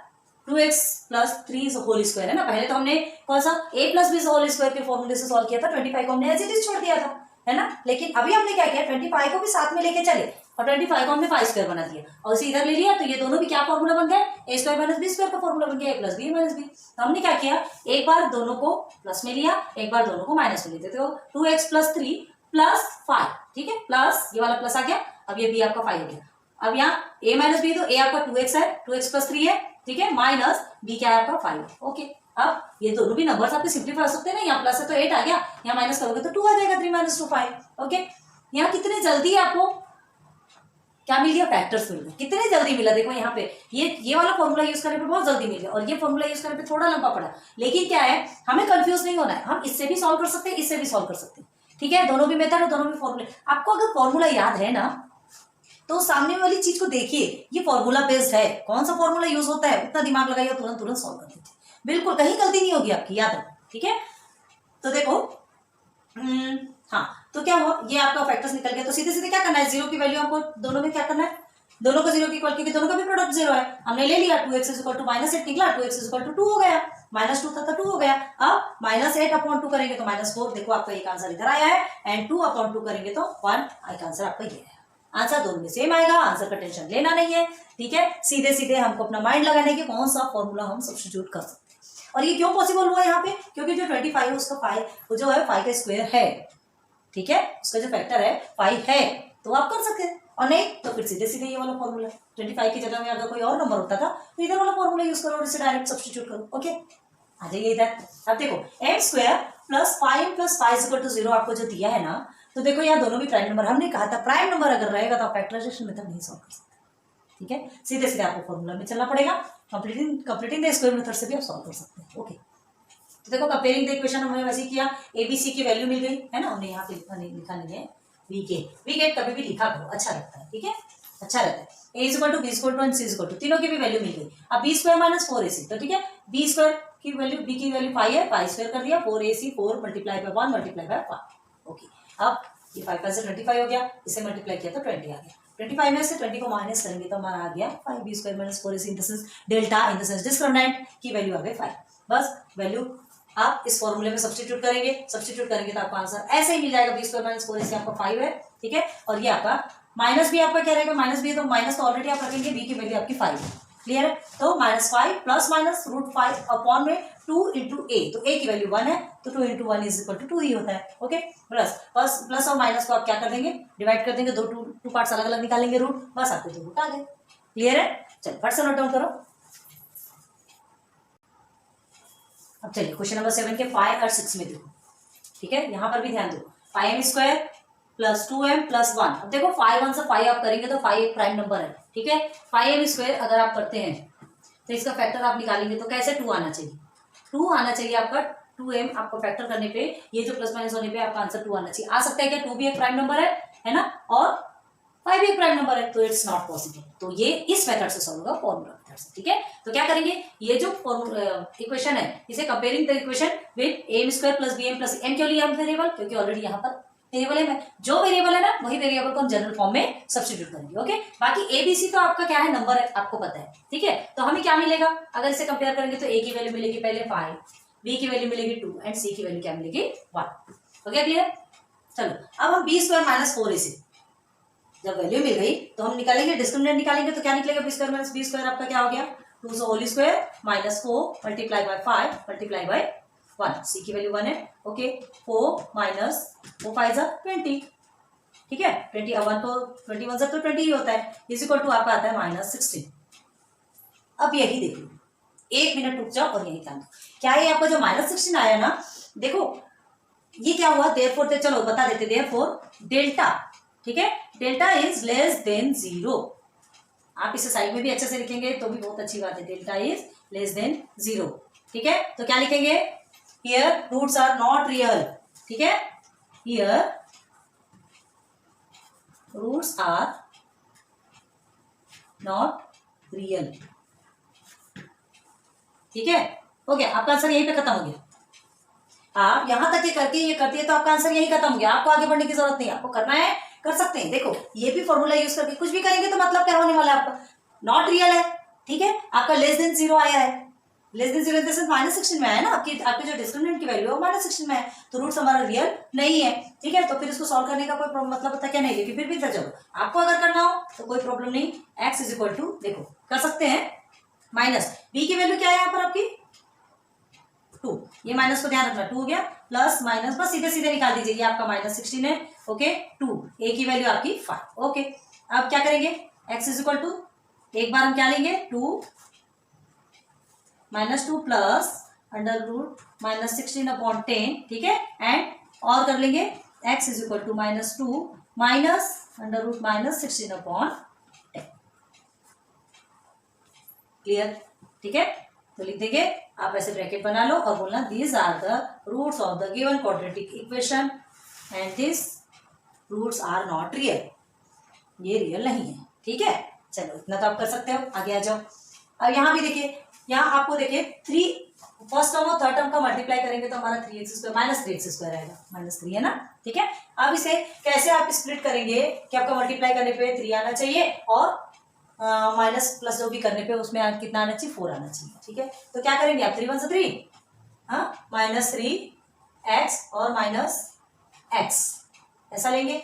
2x प्लस 3 होल स्क्वायर है ना, पहले तो हमने कौन सा a plus b whole square के फॉर्मूले से सॉल्व किया था, 25 को हमने एज इट इज छोड़ दिया था, है ना। लेकिन अभी हमने क्या किया 25 को भी साथ में लेके चले और 25 को हमने 5 स्क्वायर बना दिया और इसे इधर ले लिया, तो ये दोनों भी क्या फॉर्मूला बन गया a square minus B square का फॉर्मूला बन गया, a plus b minus b. तो हमने क्या किया, एक बार दोनों को प्लस में लिया, एक बार दोनों को माइनस में लेते, तो 2x प्लस 3 प्लस 5, ठीक है, प्लस ये वाला प्लस आ गया, अब ये b आपका 5 हो गया। अब यहाँ a माइनस बी, तो a आपका 2x है, 2x प्लस 3 है, ठीक है, माइनस b क्या है आपका 5 है। ओके, अब ये दोनों भी नंबर्स आपके सिंपलीफाई हो सकते हैं ना, यहाँ प्लस है तो 8 आ गया, यहाँ माइनस करोगे तो 2 आ जाएगा, 3 माइनस 2 5। ओके, यहाँ कितने जल्दी आपको क्या मिल गया, फैक्टर्स मिल गए, कितने जल्दी मिला, देखो यहाँ पे ये वाला फॉर्मूला यूज करने पे बहुत जल्दी मिल गया और ये फॉर्मूला यूज करने पे थोड़ा लंबा पड़ा, लेकिन क्या है हमें कंफ्यूज नहीं होना है, हम इससे भी सॉल्व कर सकते हैं, इससे भी सॉल्व कर सकते हैं, ठीक है। दोनों भी मेथड है, दोनों भी फॉर्मूले, आपको अगर फॉर्मूला याद है ना तो सामने वाली चीज को देखिए, ये फॉर्मूला बेस्ड है, कौन सा फॉर्मूला यूज होता है उतना दिमाग लगाइए, तुरंत तुरंत सॉल्व कर दीजिए, बिल्कुल कहीं गलती नहीं होगी आपकी, याद रखो, ठीक है। तो देखो हाँ, तो क्या हुआ, ये आपका फैक्टर्स निकल गया, तो सीधे सीधे क्या करना है, जीरो की वैल्यू आपको दोनों में क्या करना है, दोनों को जीरो की इक्वल, क्योंकि दोनों का भी प्रोडक्ट जीरो है, हमने ले लिया, 2x इज इक्वल टू -8 निकला, 2x इज इक्वल टू 2 हो गया, -2 था तो 2 हो गया। अब -8/2 करेंगे तो -4, देखो आपका एक आंसर इधर आया है, एंड 2/2 करेंगे तो 1, एक आंसर आपका ये है। आंसर दोनों में सेम आएगा, आंसर का टेंशन लेना नहीं है, ठीक है। सीधे सीधे हमको अपना माइंड लगाने की कौन सा फॉर्मूला हम सब्स्टिट्यूट कर सकते हैं, और ये क्यों पॉसिबल हुआ यहाँ पे, क्योंकि जो 25 है उसका 5 जो है 5 का स्क्वायर है, ठीक है, उसका जो फैक्टर है 5 है, तो आप कर सकते हैं, और नहीं तो फिर सीधे सीधे ये वाला फॉर्मूला 25 की जगह में अगर कोई और नंबर होता था तो इधर वाला फॉर्मूला यूज करो और इसे डायरेक्ट सब्स्टिट्यूट करो। ओके, आ जाइए इधर। अब देखो m square plus 5m plus 5 equal to 0 आपको जो दिया है ना, तो देखो यहाँ दोनों भी प्राइम नंबर, हमने कहा था प्राइम नंबर अगर रहेगा तो आप फैक्टराइजेशन मेथड नहीं सॉल्व कर सकते, ठीक है, सीधे सीधे आपको फॉर्मूला में चलना पड़ेगा, कंप्लीटिंग द स्क्वायर मेथड से भी आप सॉल्व कर सकते हैं। ओके, तो देखो कंपेयरिंग द इक्वेशन हमने वैसे किया, ABC की वैल्यू मिल गई है ना, हमने यहाँ पे लिखा नहीं है वी गेट कभी भी लिखा करो, अच्छा लगता है, ठीक है, अच्छा रहता है। a is equal to b is equal to and c is equal to, तीनों की भी वैल्यू मिल गई। अब b स्क्वायर माइनस 4ac, तो ठीक है, b स्क्वायर की वैल्यू, बी की वैल्यू 5 है, पाई स्क्वायर कर दिया, 4ac 4 multiply by 1 multiply by 5। Okay, अब ये 5 से 25 हो गया, इसे मल्टीप्लाई किया तो 20 आ गया। 25 में से 20 को माइनस करेंगे तो हमारा आ गया 5b square minus 4ac in the sense delta in the sense discriminant की वैल्यू आ गई 5। बस वैल्यू आप इस फॉर्मूले में सब्स्टिट्यूट करेंगे, सब्स्टिट्यूट करेंगे तो आपका आंसर ऐसे ही मिल जाएगा, बी स्क्वायर माइनस 4ac आपका 5 है, ठीक है। और ये आपका माइनस भी आपका क्या रहेगा, माइनस भी है तो माइनस तो ऑलरेडी आप रखेंगे, बी की वैल्यू आपकी 5 है, क्लियर है। तो -5 प्लस माइनस √5 अपॉन में 2 इंटू ए, तो ए की वैल्यू 1 है तो 2 इंटू 1 इज इक्वल टू 2 ही होता है। ओके, प्लस और माइनस को आप क्या कर देंगे, डिवाइड कर देंगे, टू पार्ट्स अलग अलग निकालेंगे रूट, बस आपको 2 रूट आ गए, क्लियर है। चलो फट से नोट डाउन करो। अब चलिए क्वेश्चन नंबर 7 के 5 और 6 में देखो, ठीक है, यहां पर भी ध्यान दो, 5m square plus 2m plus 1। अब देखो 5 1 से 5 आप करेंगे तो 5 एक प्राइम नंबर है, ठीक है। 5m स्क्वायर अगर आप करते हैं तो इसका फैक्टर आप निकालेंगे तो कैसे 2 आना चाहिए, 2 आना चाहिए आपका, 2m आपको फैक्टर करने पे ये जो प्लस माइनस होने पे आपका आंसर 2 आना चाहिए। आ सकता है क्या, 2 भी एक प्राइम नंबर है ना, और 5 भी एक प्राइम नंबर है, तो इट्स नॉट पॉसिबल। तो ये इस मेथड से सॉल्व होगा, फॉर्मूला मेथड से, ठीक है। तो क्या करेंगे, ये जो इक्वेशन है इसे comparing the equation with m square plus B M plus m, क्यों लिया हम वेरिएबल, क्योंकि ऑलरेडी यहाँ पर वेरिएबल है, जो वेरिएबल है ना वही वेरिएबल को हम जनरल फॉर्म में सब्स्टिट्यूट करेंगे। ओके, बाकी ए बी सी तो आपका क्या है, नंबर है, आपको पता है, ठीक है। तो हमें क्या मिलेगा, अगर इसे कंपेयर करेंगे तो ए की वैल्यू मिलेगी पहले 5, बी की वैल्यू मिलेगी 2 एंड सी की वैल्यू क्या मिलेगी 1। Okay clear. चलो अब हम बी स्क्वायर माइनस 4ac जब वैल्यू मिल गई तो हम निकालेंगे, डिस्क्रिमिनेंट निकालेंगे तो क्या निकलेगा, B square minus B square आपका क्या हो गया, 2 whole square minus 4 multiply by 5 multiply by 1, C की वैल्यू 1 है। ओके, 4 माइनस 4 5 जा 20, ठीक है, 20 1 तो 21 जा तो 20 ही होता है, इज इक्वल टू आपका आता है -16। अब यही देख लो, 1 मिनट रुक जाओ और यही ध्यान दो, क्या ये आपका जो -16 आया ना, देखो ये क्या हुआ, देयरफॉर, चलो बता देते, देयरफॉर डेल्टा, ठीक है, डेल्टा इज लेस देन 0। आप इसे साइड में भी अच्छे से लिखेंगे तो भी बहुत अच्छी बात है, डेल्टा इज लेस देन 0, ठीक है। तो क्या लिखेंगे, here roots are not real, ठीक है, here roots are not real, ठीक है, हो गया, आपका आंसर यहीं पे खत्म हो गया। आप यहां तक ये करके ये करती है तो आपका आंसर यही खत्म हो गया, आपको आगे बढ़ने की जरूरत नहीं, आपको करना है कर सकते हैं। देखो ये भी फॉर्मूला यूज करके कुछ भी करेंगे तो मतलब क्या होने वाला है, आपका नॉट रियल है, ठीक है, आपका लेस देन 0 आया है, लेस देन 0 -16 में आया ना, आपकी जो डिस्क्रिमिनेंट की वैल्यू है वो -16 में है, तो रूट्स हमारा रियल नहीं है, ठीक है। तो फिर इसको सॉल्व करने का कोई मतलब होता क्या, नहीं, लेकिन फिर भी चलो आपको अगर करना हो तो कोई प्रॉब्लम नहीं, x इज इक्वल टू, देखो कर सकते हैं, माइनस बी की वैल्यू क्या है यहाँ पर आपकी 2, ये माइनस को ध्यान रखना, 2 हो गया, प्लस माइनस बस सीधे सीधे निकाल दीजिए, ये आपका -16 है। ओके, 2, ए की वैल्यू आपकी 5। ओके, अब क्या करेंगे, x इज इक्वल टू, एक बार हम क्या लेंगे 2 -2 प्लस अंडर रूट -16 अपॉन 10, ठीक है, एंड और कर लेंगे x is equal to -2 minus under root -16 upon 10, clear, ठीक है। तो लिख देंगे, आप ऐसे ब्रैकेट बना लो और बोलना these are the roots of the given quadratic equation and this roots are not real, ये रियल नहीं है, ठीक है। चलो इतना तो आप कर सकते हो, आगे आ जाओ। अब यहाँ भी देखिए, यहाँ आपको देखिए 3 फर्स्ट टर्म और थर्ड टर्म का मल्टीप्लाई करेंगे तो हमारा 3x² -3x² आएगा, -3 है ना, ठीक है। अब इसे कैसे आप स्प्लिट करेंगे कि आपका मल्टीप्लाई करने पे 3 आना चाहिए और माइनस प्लस जो भी करने पे उसमें कितना आना चाहिए, 4 आना चाहिए, ठीक है। तो क्या करेंगे आप, 3 1 से 3, हाँ, -3x और -x ऐसा लेंगे,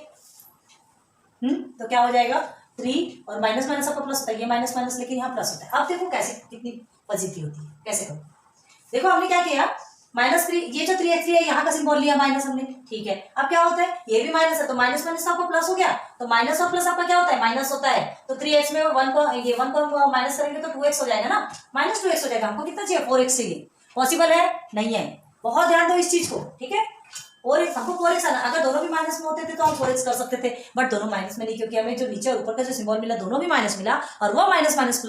तो क्या हो जाएगा 3 और माइनस माइनस आपका प्लस होता है, ये माइनस माइनस लेकिन यहाँ प्लस होता है। अब देखो कैसे कितनी फजीती होती है, कैसे करो, देखो हमने क्या किया, -3, ये जो 3x है यहाँ का सिंबल लिया माइनस हमने, ठीक है। अब क्या होता है, ये भी माइनस है तो माइनस माइनस आपको प्लस हो गया, तो माइनस और प्लस आपका क्या होता है, माइनस होता है, तो 3x में 1 को माइनस करेंगे तो 2x हो जाएगा ना, -2x हो जाएगा। हमको कितना चाहिए, 4x चाहिए, पॉसिबल है नहीं है, बहुत ध्यान दो इस चीज को, ठीक है। 4x, हमको 4x आना, अगर दोनों भी माइनस में होते थे तो हम 4x कर सकते थे, बट दोनों माइनस में नहीं, क्योंकि हमें जो नीचे और ऊपर का जो सिंबल मिला दोनों भी माइनस मिला, और वो माइनस माइनस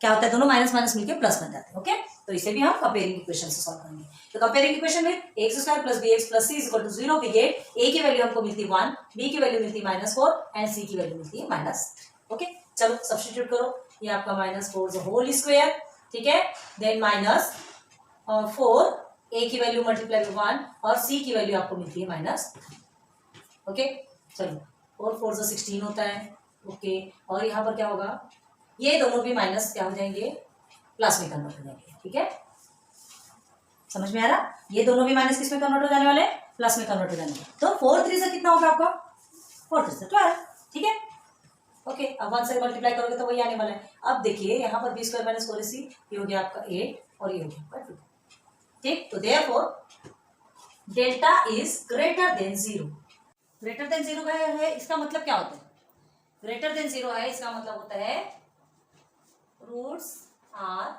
क्या होता है, दोनों माइनस माइनस मिलकर प्लस बन जाते हैं। ओके, तो इसे भी हम कंपेयरिंग इक्वेशन से सॉल्व करेंगे। तो कंपेयरिंग इक्वेशन में x² + bx + c = 0 we get a की वैल्यू हमको मिलती है 1, b की वैल्यू मिलती है -4 एंड c की वैल्यू मिलती है -3। ओके, चलो सब्स्टिट्यूट करो, ये आपका -4 होल स्क्वायर, ठीक है, देन 4, ए की वैल्यू मल्टीप्लाई बाई 1 और सी की वैल्यू आपको मिलती है -। ओके, चलो 4 4 से 16 होता है। ओके, और यहाँ पर क्या होगा, ये दोनों भी माइनस क्या हो जाएंगे, प्लस में कन्वर्ट हो जाएंगे। ठीक है, समझ में आ रहा, ये दोनों भी माइनस किस में कन्वर्ट हो जाने वाले, प्लस में कन्वर्ट हो जाने वाले। तो 4 3 से कितना होगा आपका, 4 3 से 12। ठीक है, ओके, अब 1 से मल्टीप्लाई करोगे तो वही आने वाला है। अब देखिए यहाँ पर बी स्क्वायर माइनस 4ac, ये हो गया आपका 8 और ये हो गया आपका 2। ठीक, तो therefore delta is greater than 0। Greater than 0 है, इसका मतलब क्या होता है, ग्रेटर देन 0 है इसका मतलब होता है roots are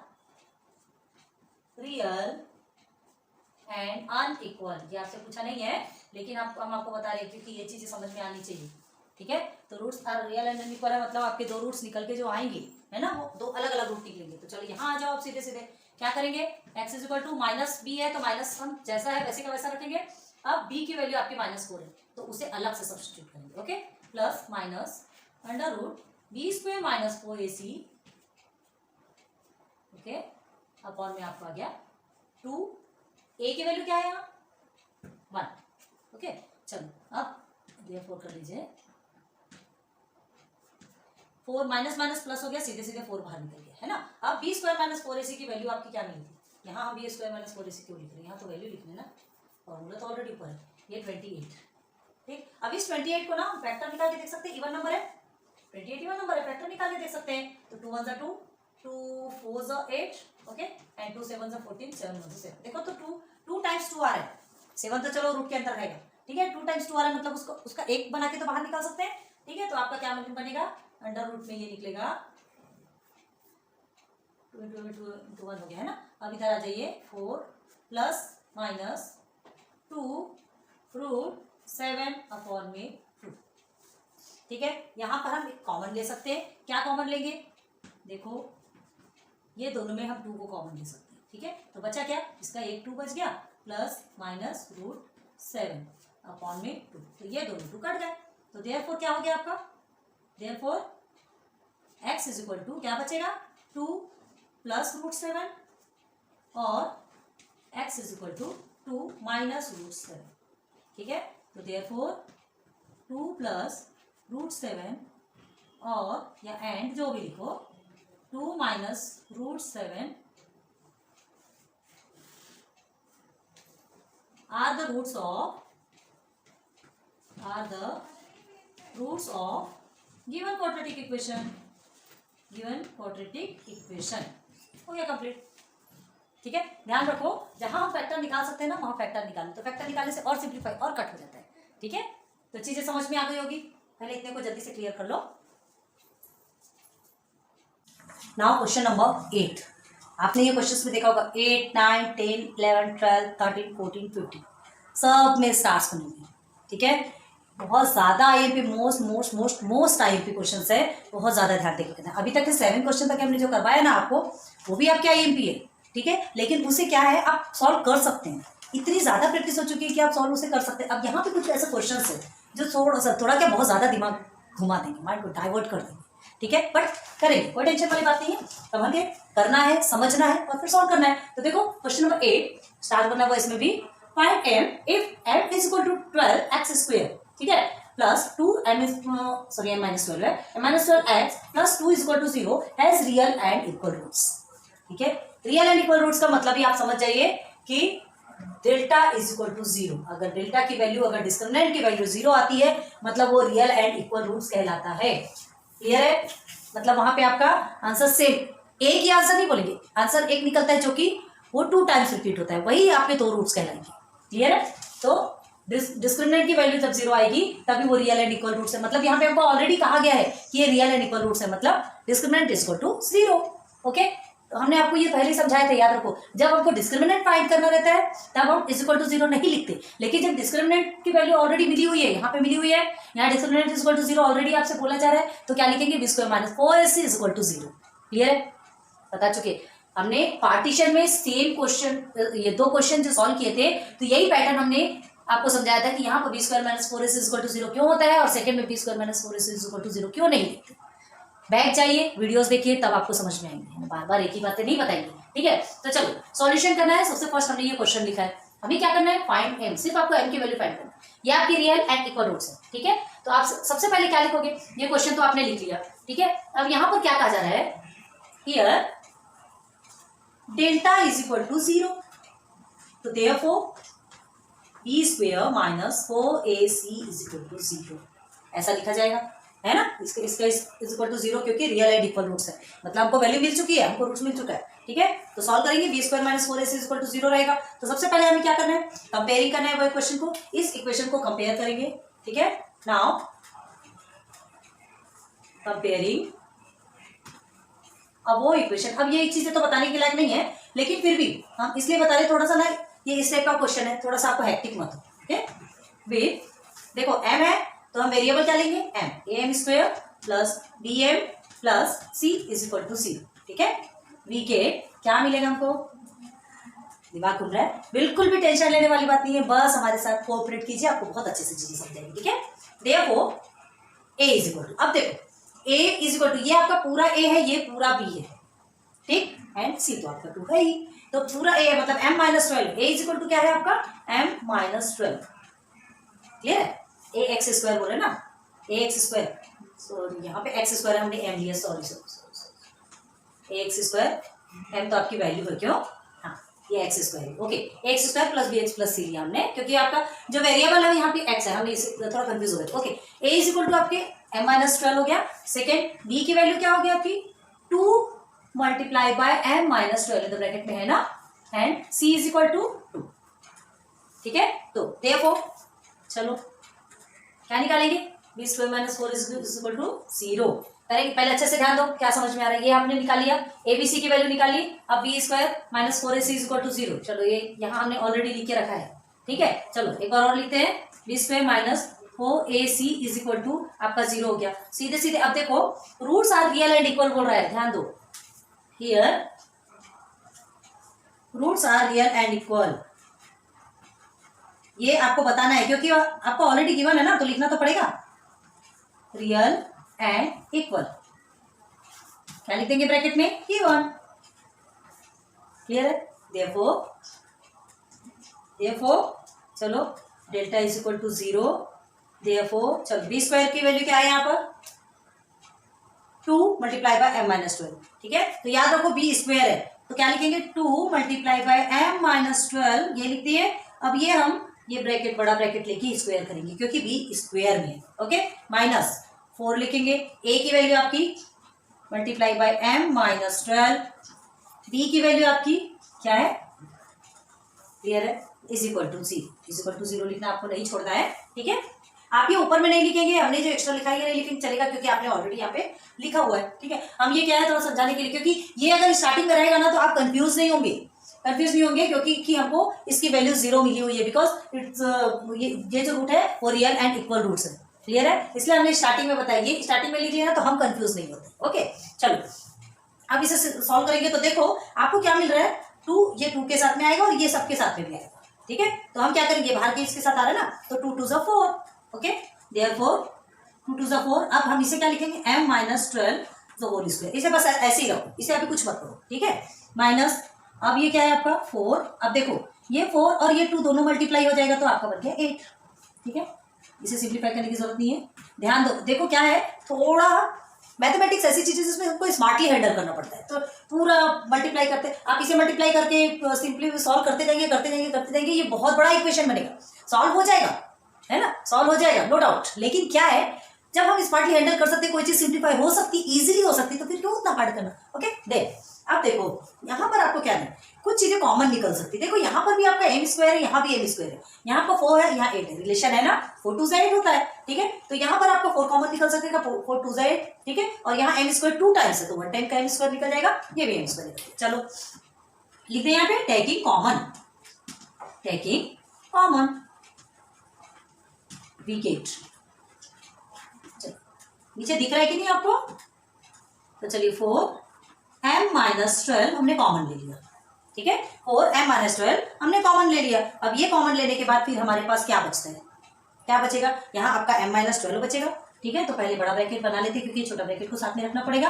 real and unequal. ये आपसे पूछा नहीं है, लेकिन हम आपको बता रहे हैं क्योंकि ये चीजें समझ में आनी चाहिए। ठीक है, तो roots are real and unequal है मतलब आपके दो रूट्स निकल के जो आएंगे, है ना, वो दो अलग अलग रूट निकलेंगे। तो चलो यहाँ आ जाओ, आप सीधे सीधे क्या करेंगे, x is equal to minus B है तो माइनस हम जैसा है वैसे का वैसा रखेंगे। अब b की वैल्यू आपकी -4 है तो उसे अलग से सब्स्टिट्यूट करेंगे। Okay, plus minus under root B square minus 4ac, okay, upon में आपको आ गया 2, a की वैल्यू क्या है यहाँ 1। ओके, चलो अब देयरफॉर कर लीजिए, 4 माइनस माइनस प्लस हो गया, सीधे सीधे 4 बाहर निकल गया, है ना। अब बी स्क्वायर माइनस 4ac की वैल्यू आपकी क्या मिलती है, यहाँ हम बी स्क्वायर माइनस 4ac क्यों लिख रहे हैं, यहाँ तो वैल्यू लिखने ना, फॉर्मूला तो ऑलरेडी ऊपर है, ये 28। ठीक, अब इस 28 को ना हम फैक्टर निकाल के देख सकते हैं, इवन नंबर है 28, इवन नंबर है, फैक्टर निकाल के देख सकते हैं। तो 2 1 2, 2 4 8, ओके, एंड 2 7 14, 7 1 7। देखो तो 2 टाइम्स 2 आ रहा है, 7 तो चलो रूट के अंदर रहेगा। ठीक है, 2 टाइम्स 2 आ रहा है मतलब उसको उसका एक बना के तो बाहर निकाल सकते हैं। ठीक है, तो आपका क्या मतलब बनेगा, अंडर रूट में ये निकलेगा 2 into 1 हो गया, है ना। अब इधर आ जाइए, 4 प्लस माइनस 2 रूट 7 अपॉन में 2। ठीक है, यहाँ पर हम एक कॉमन ले सकते हैं, क्या कॉमन लेंगे, देखो ये दोनों में हम 2 को कॉमन ले सकते हैं। ठीक है, तो बचा क्या, इसका एक 2 बच गया, प्लस माइनस रूट 7 अपॉन में 2, तो ये दोनों 2 कट गए। तो देयरफॉर क्या हो गया आपका, therefore x is equal to क्या बचेगा, 2 प्लस रूट 7 और x is equal to 2 minus root 7। ठीक है, तो देयरफॉर 2 प्लस रूट 7 और या एंड जो भी लिखो 2 minus root 7 are the roots of given quadratic equation. Given quadratic equation हो गया कंप्लीट। ठीक है, ध्यान रखो जहां हम फैक्टर निकाल सकते हैं ना वहां फैक्टर निकालें, तो फैक्टर निकालने से और सिंप्लीफाई और कट हो जाता है। ठीक है, तो चीजें समझ में आ गई होगी, पहले इतने को जल्दी से क्लियर कर लो। नाउ क्वेश्चन नंबर 8, आपने ये क्वेश्चंस में देखा होगा 8 9 10 11 12 13 14 15 सब में स्टार्स बने हुए हैं। ठीक है, बहुत ज्यादा आईएमपी मोस्ट आईएमपी क्वेश्चंस है, बहुत ज्यादा ध्यान देकर करना। अभी तक के 7 क्वेश्चन तक हमने जो करवाया ना आपको, वो भी आपके आईएमपी है। ठीक है, लेकिन उसे क्या है आप सॉल्व कर सकते हैं, इतनी ज्यादा प्रैक्टिस हो चुकी है कि आप सॉल्व उसे कर सकते हैं। अब यहाँ पे कुछ ऐसे क्वेश्चन है जो थोड़ा क्या बहुत ज्यादा दिमाग घुमा देंगे, माइंड को डाइवर्ट कर देंगे। ठीक है, बट करेंगे, कोई टेंशन वाली बात नहीं है, समझ के करना है, समझना है और फिर सॉल्व करना है। तो देखो क्वेश्चन नंबर 8 स्टार्ट करना हुआ इसमें भी, find m if m is equal to 12x square। ठीक है, plus 2m is sorry m minus 12 है, m minus 12x plus 2 is equal to 0 has real and equal roots। ठीक है, रियल एंड इक्वल रूट्स का मतलब ही आप समझ जाइए कि डेल्टा इज इक्वल टू 0। अगर डेल्टा की वैल्यू, अगर डिस्क्रिमिनेंट की वैल्यू 0 आती है मतलब वो रियल एंड इक्वल रूट्स कहलाता है। क्लियर है, मतलब वहां पे आपका आंसर सेम, एक ही आंसर नहीं बोलेंगे, आंसर एक निकलता है जो कि वो 2 टाइम्स रिपीट होता है, वही आपके 2 रूट्स कहलाएंगे। क्लियर है, तो डिस्क्रिमिनेंट की वैल्यू जब 0 आएगी तभी वो रियल एंड इक्वल रूट्स है। मतलब यहाँ पे हमको ऑलरेडी कहा गया है कि ये रियल एंड इक्वल रूट्स है, मतलब discriminant is equal to 0। Okay, तो हमने आपको ये पहले ही समझाया था, याद रखो जब हमको डिस्क्रिमिनेंट फाइंड करना रहता है तब हम इज इक्वल टू 0 नहीं लिखते, लेकिन जब डिस्क्रिमिनेंट की वैल्यू ऑलरेडी मिली हुई है, यहाँ पे मिली हुई है, यहाँ discriminant is equal to 0 already आपसे बोला जा रहा है, तो क्या लिखेंगे, B square minus 4ac is equal to 0। Clear है, बता चुके हमने पार्टीशन में सेम क्वेश्चन, ये 2 क्वेश्चन जो सॉल्व किए थे, तो यही पैटर्न हमने आपको समझाया था कि यहाँ पर B square minus 4ac is equal to 0 क्यों होता है और सेकंड में B square minus 4ac is equal to 0 क्यों नहीं लिखते। बैक जाइए, वीडियोस देखिए, तब आपको समझ में आएंगे, बार बार एक ही बातें नहीं बताएंगे, ठीक है। तो चलो सॉल्यूशन करना है। सबसे फर्स्ट हमने ये क्वेश्चन लिखा है, हमें क्या करना है, फाइंड एम, सिर्फ आपको एम की वैल्यू फाइंड करना है। ये आपकी रियल एंड इक्वल रूट्स है, ठीक है। तो आप सबसे पहले क्या लिखोगे, ये क्वेश्चन तो आपने लिख लिया, ठीक है। अब यहाँ पर क्या कहा जा रहा है, here delta is equal to 0, तो therefore B square minus 4ac is equal to 0, ऐसा लिखा जाएगा, है ना। इसका इज इक्वल टू 0 क्योंकि रियल एंड इक्वल रूट्स है, मतलब हमको वैल्यू मिल चुकी है, हमको रूट्स मिल चुका है, ठीक है। तो सॉल्व करेंगे, B square minus 4ac is equal to 0 रहेगा। तो सबसे पहले हमें क्या करना है, कंपेयरिंग करना है वो इक्वेशन को, इस इक्वेशन को कंपेयर करेंगे, ठीक है। नाउ कंपेयरिंग, अब वो इक्वेशन, अब ये चीजें तो बताने के लायक नहीं है, लेकिन फिर भी हम इसलिए बता रहे थोड़ा सा ना, ये इस टाइप का क्वेश्चन है, थोड़ा सा आपको हेक्टिक मत हो, ठीक है। विथ देखो एम है तो हम वेरिएबल क्या लेंगे, M, M square plus B M plus C is equal to 0, ठीक है। वी के क्या मिलेगा हमको, दिमाग घूम रहा है, बिल्कुल भी टेंशन लेने वाली बात नहीं है, बस हमारे साथ कोऑपरेट कीजिए, आपको बहुत अच्छे से चीजें समझाएंगे, ठीक है। Therefore A is equal to, अब देखो ए इज इक्वल टू, ये आपका पूरा ए है, ये पूरा बी है, ठीक, एंड सी तो आपका 2 है ही, तो पूरा ए है मतलब m minus 12, A is equal to क्या है आपका m माइनस 12, क्लियर है। ए एक्स स्क्वायर बोले ना, ए एक्स स्क्वायर, सॉरी यहाँ पे एक्स स्क्वायर हमने m लिया, sorry A X square, m तो आपकी वैल्यू है, क्यों, हाँ ये X square, okay, X square plus B x plus C लिया हमने, क्योंकि आपका जो वेरिएबल है यहाँ पे एक्स है, हमने इसे थोड़ा कंफ्यूज हो गए, okay. A is equal to आपके m माइनस 12 हो गया, सेकेंड बी की वैल्यू क्या हो गया आपकी 2 मल्टीप्लाई बाय m माइनस 12 तो ब्रैकेट में है ना, and c is equal to 2, ठीक है। तो देखो चलो क्या निकालेंगे, B square minus 4 is equal to 0 करेंगे। पहले अच्छे से ध्यान दो क्या समझ में आ रहा है, ये आपने निकाल लिया, एबीसी की वैल्यू निकाल ली, अब B square minus 4ac is equal to 0, चलो ये यहाँ हमने ऑलरेडी लिख के रखा है, ठीक है। चलो एक बार और लिखते हैं, B square minus 4ac is equal to आपका 0 हो गया, सीधे सीधे। अब देखो roots are real and equal बोल रहा है, ध्यान दो, here roots are real and equal, ये आपको बताना है क्योंकि आपको ऑलरेडी गिवन है ना, तो लिखना तो पड़ेगा, रियल एंड इक्वल, क्या लिख देंगे ब्रैकेट में, गिवन, क्लियर है। देयरफॉर चलो delta is equal to 0, therefore चलो बी स्क्वायर की वैल्यू क्या है यहाँ पर 2 मल्टीप्लाई बाय m माइनस 12, ठीक है। तो याद रखो बी स्क्वायर है तो क्या लिखेंगे 2 मल्टीप्लाई बाय m माइनस 12, ये लिख दिए। अब ये हम ये ब्रैकेट बड़ा ब्रैकेट लेके स्क्वायर करेंगे क्योंकि बी स्क्वायर में है, ओके, माइनस 4 लिखेंगे, ए की वैल्यू आपकी multiply by m minus 12, B की वैल्यू आपकी क्या है, क्लियर है, इज इक्वल टू 0 लिखना आपको नहीं छोड़ना है, ठीक है। आप ये ऊपर में नहीं लिखेंगे, हमने जो एक्स्ट्रा लिखा है ये नहीं लिखेंगे, चलेगा क्योंकि आपने ऑलरेडी यहाँ पे लिखा हुआ है, ठीक है। हम ये क्या है थोड़ा समझाने के लिए, क्योंकि ये अगर स्टार्टिंग में रहेगा ना तो आप कंफ्यूज नहीं होंगे क्योंकि हमको इसकी वैल्यू 0 मिली हुई है, बिकॉज इट्स ये जो रूट है वो रियल एंड इक्वल रूट्स है, क्लियर है, इसलिए हमने स्टार्टिंग में बताया, ये स्टार्टिंग में लिख लिया ना तो हम कंफ्यूज नहीं होते, ओके। चलो अब इसे सॉल्व करेंगे तो देखो आपको क्या मिल रहा है, 2 ये 2 के साथ में आएगा और ये सबके साथ में भी आएगा, ठीक है। तो हम क्या करेंगे, बाहर के इसके साथ आ रहा है ना, तो 2 2 4, ओके, देयरफॉर 2 2 4, अब हम इसे क्या लिखेंगे m minus 12 the whole square, इसे बस ऐसे ही रखो, इसे अभी कुछ मत करो, ठीक है, माइनस, अब ये क्या है आपका 4, अब देखो ये 4 और ये 2 दोनों मल्टीप्लाई हो जाएगा तो आपका बन गया 8, ठीक है। इसे सिंप्लीफाई करने की जरूरत नहीं है, ध्यान दो, देखो क्या है, थोड़ा मैथमेटिक्स ऐसी चीजें जिसमें हमको स्मार्टली हैंडल करना पड़ता है, तो पूरा मल्टीप्लाई करते, आप इसे मल्टीप्लाई करके सिंपली सॉल्व करते जाएंगे, ये बहुत बड़ा इक्वेशन बनेगा, सॉल्व हो जाएगा, है ना, सॉल्व हो जाएगा नो डाउट, लेकिन क्या है जब हम स्मार्टली हैंडल कर सकते, कोई चीज सिंप्लीफाई हो सकती, इजीली हो सकती, तो फिर क्यों उतना हार्ड करना, ओके। अब देखो यहाँ पर आपको क्या है, कुछ चीजें कॉमन निकल सकती, देखो यहाँ पर भी आपका m स्क्वायर है, यहाँ भी m स्क्वायर है, यहाँ पर 4 है, यहाँ 8 है, रिलेशन है ना, 4 2 8 होता है, ठीक है। तो यहाँ पर आपका 4 कॉमन निकल सकेगा, 4 2 8, ठीक है, और यहाँ m स्क्वायर 2 टाइम्स है तो 1 टाइम का m स्क्वायर निकल जाएगा, ये भी m स्क्वायर निकल, चलो लिखते हैं यहाँ पे टेकिंग कॉमन वी गेट, नीचे दिख रहा है कि नहीं आपको, तो चलिए 4 m माइनस 12 हमने कॉमन ले लिया, ठीक है, 4 m माइनस 12 हमने कॉमन ले लिया। अब ये कॉमन लेने के बाद फिर हमारे पास क्या बचता है, क्या बचेगा, यहाँ आपका m माइनस 12 बचेगा, ठीक है, तो पहले बड़ा ब्रैकेट बना लेते क्योंकि छोटा ब्रैकेट को साथ में रखना पड़ेगा।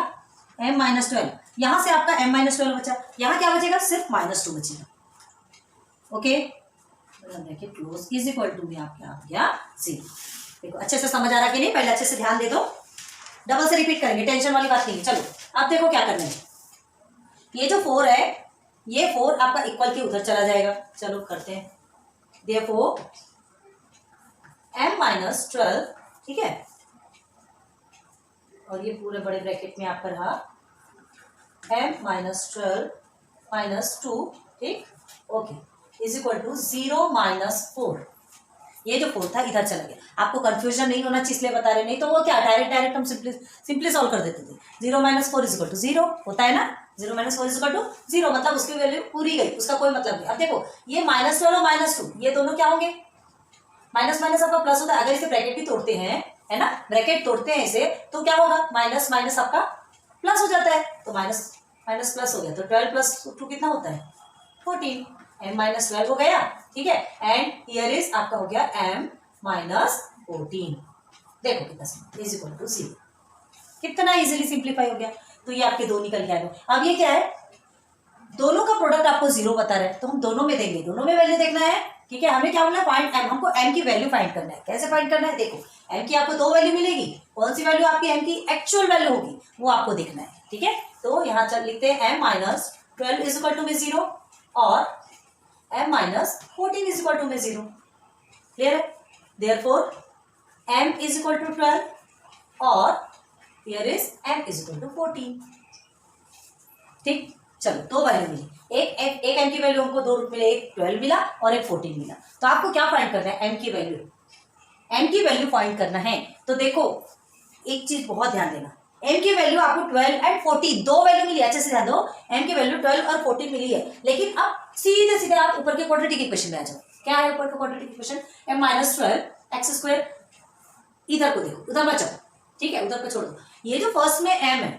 m माइनस 12, यहाँ से आपका m माइनस 12 बचा, यहाँ क्या बचेगा, सिर्फ -2 बचेगा। Okay, bracket close is equal to में आपका आ गया 0। देखो अच्छे से समझ आ रहा कि नहीं, पहले अच्छे से ध्यान दे दो, डबल से रिपीट करेंगे, टेंशन वाली बात नहीं है। चलो अब देखो क्या करना है, ये जो 4 है, ये 4 आपका इक्वल के उधर चला जाएगा। चलो करते हैं, देयरफॉर m माइनस 12, ठीक है, और ये पूरे बड़े ब्रैकेट में आपका रहा m माइनस 12 माइनस 2, ठीक, okay, is equal to 0 minus 4। ये जो 4 था इधर चला गया। आपको कंफ्यूजन नहीं होना चाहिए इसलिए बता रहे, नहीं तो वो क्या डायरेक्ट हम सिंपली सॉल्व कर देते थे। 0 माइनस 4 इज इक्वल टू 0 होता है ना, 0 माइनस 4 इज इक्वल टू 0, मतलब उसकी वैल्यू पूरी गई, उसका कोई मतलब नहीं। अब देखो ये -12 और -2 ये दोनों क्या होंगे, माइनस माइनस आपका प्लस होता है। अगर इसे ब्रैकेट भी तोड़ते हैं, है ना, ब्रैकेट तोड़ते हैं इसे, तो क्या होगा, माइनस माइनस आपका प्लस हो जाता है, तो माइनस माइनस प्लस हो गया, तो 12 प्लस 2 कितना होता है, 14, m माइनस 12 हो गया, ठीक है, एंड हियर इज आपका हो गया m माइनस 14। देखो कितना इज इक्वल टू 0, कितना इजीली सिंप्लीफाई हो गया। तो ये आपके दो निकल गया। अब ये क्या है, दोनों का प्रोडक्ट आपको 0 बता रहा है, तो हम दोनों में देंगे, दोनों में वैल्यू देखना है, ठीक है। हमें क्या बोलना है, फाइंड m, हमको m की वैल्यू फाइंड करना है। कैसे फाइंड करना है, देखो m की आपको 2 वैल्यू मिलेगी, कौन सी वैल्यू आपकी m की एक्चुअल वैल्यू होगी वो आपको देखना है, ठीक है। तो यहाँ चल लिखते हैं m minus 12 is equal to में 0 और m minus 14 is equal to में 0। क्लियर है, therefore m is equal to 12 और here is m is equal to 14। ठीक, चलो दो वैल्यू मिली, एक m की वैल्यू हमको 2 मिले, एक 12 मिला और एक 14 मिला। तो आपको क्या फाइंड करना है, m की वैल्यू फाइंड करना है। तो देखो एक चीज बहुत ध्यान देना, m की वैल्यू आपको 12 एंड 14 दो वैल्यू मिली, अच्छे से ध्यान दो, m की वैल्यू 12 और 14 मिली है। लेकिन अब सीधे सीधे आप ऊपर के क्वाड्रेटिक इक्वेशन में आ जाओ। क्या है ऊपर का quadratic equation, m minus 12 x square, इधर को देखो, उधर मत जाओ, ठीक है, उधर को छोड़ दो। ये जो फर्स्ट में m है,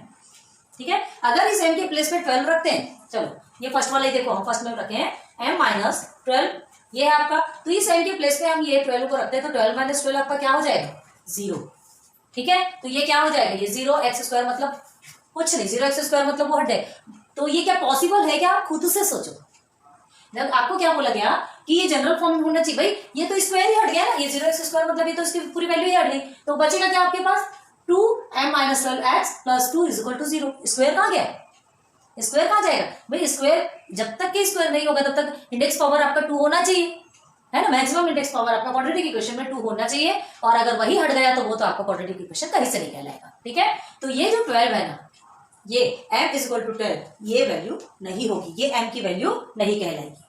ठीक है, अगर इस m के प्लेस में 12 रखते हैं, चलो ये फर्स्ट वाला ही देखो, हम फर्स्ट में रखे हैं m माइनस 12, ये है आपका, तो इस m के प्लेस में हम ये 12 को रखते हैं, तो 12 माइनस 12 आपका क्या हो जाएगा, 0, ठीक है। तो ये क्या हो जाएगा, ये 0 एक्स स्क्वायर मतलब कुछ नहीं, 0 एक्स स्क्वायर मतलब वो हट जाएगा। तो ये क्या पॉसिबल है क्या, आप खुद से सोचो। जब आपको क्या बोला गया कि ये जनरल फॉर्म होना चाहिए, भाई ये तो स्क्वायर ही हट गया ना, ये 0 एक्स स्क्वायर मतलब ये तो इसकी पूरी वैल्यू ही हट गई, तो बचेगा क्या आपके पास, 2m minus 12x plus 2 is equal to 0। Square कहाँ गया, स्क्वायर कहाँ जाएगा भाई, स्क्वायर जब तक कि स्क्वायर नहीं होगा तब तक इंडेक्स पावर आपका 2 होना चाहिए, है ना, मैक्सिमम इंडेक्स पावर आपका क्वाड्रेटिक इक्वेशन में 2 होना चाहिए, और अगर वही हट गया तो वो तो आपका क्वाड्रेटिक इक्वेशन कहीं से नहीं कहलाएगा, ठीक है। तो ये जो 12 है ना, ये m इज इक्वल टू 12, ये वैल्यू नहीं होगी, ये m की वैल्यू नहीं कहलाएगी।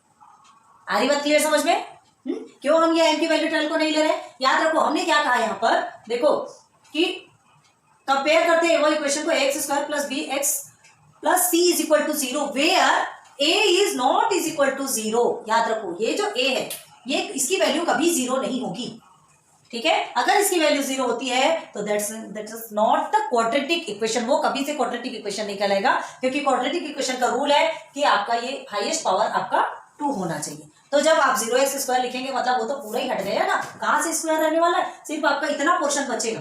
आ रही बात क्लियर समझ में, क्यों हम ये m की वैल्यू 12 को नहीं ले रहे हैं, याद रखो हमने क्या कहा यहाँ पर, देखो कि कंपेयर करते हैं वो इक्वेशन को, x square plus B x plus C is equal to 0 where a is not is equal to 0। याद रखो ये जो a है, ये इसकी वैल्यू कभी 0 नहीं होगी, ठीक है। अगर इसकी वैल्यू 0 होती है तो that is not the quadratic equation, वो कभी से क्वाड्रेटिक इक्वेशन नहीं कहलाएगा, क्योंकि क्वाड्रेटिक इक्वेशन का रूल है कि आपका ये हाईएस्ट पावर आपका 2 होना चाहिए। तो जब आप 0 एक्स स्क्वायर लिखेंगे मतलब वो तो पूरा ही हट गया ना, कहाँ से स्क्वायर रहने वाला है, सिर्फ आपका इतना पोर्शन बचेगा,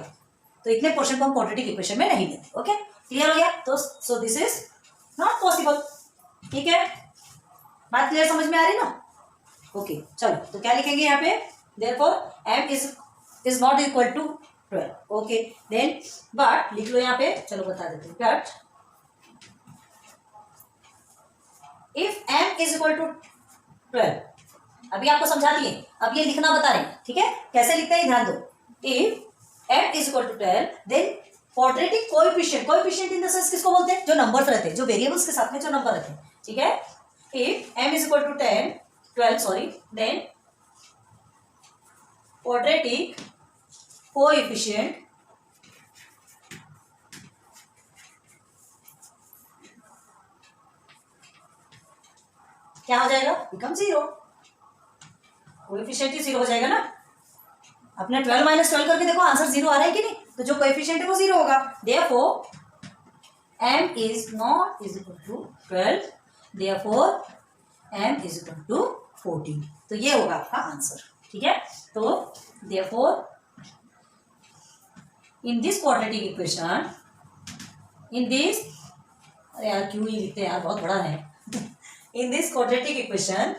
तो इतने पोर्शन को हम क्वाड्रेटिक इक्वेशन में नहीं लेते। ओके, क्लियर हो गया, तो so this is not possible, ठीक है, बात क्लियर समझ में आ रही ना। ओके, चलो तो क्या लिखेंगे यहाँ पे, therefore m is not equal to 12, okay, then but लिख लो यहाँ पे, चलो बता देते हैं, but if m is equal to 12, अभी आपको समझा दिए, अब ये लिखना बता रहे हैं, ठीक है, कैसे लिखते हैं ध्यान दो। If m is equal to 12 then quadratic coefficient in the sense किसको बोलते हैं, जो नंबर्स रहते हैं, जो वेरिएबल्स के साथ में जो नंबर रहते हैं, ठीक है। If m is equal to 12 sorry, then quadratic coefficient क्या हो जाएगा, बिकम 0, कोएफिशिएंट ही 0 हो जाएगा ना। अपने 12 माइनस 12 करके देखो आंसर 0 आ रहा है कि नहीं, तो जो कोएफिशिएंट है वो 0 होगा, therefore m is not is equal to 12, therefore m is equal to 14, तो ये होगा आपका आंसर, ठीक है। तो therefore in this quadratic equation, in this, अरे यार क्यों ही लिखते हैं यार, बहुत बड़ा है। इन this quadratic equation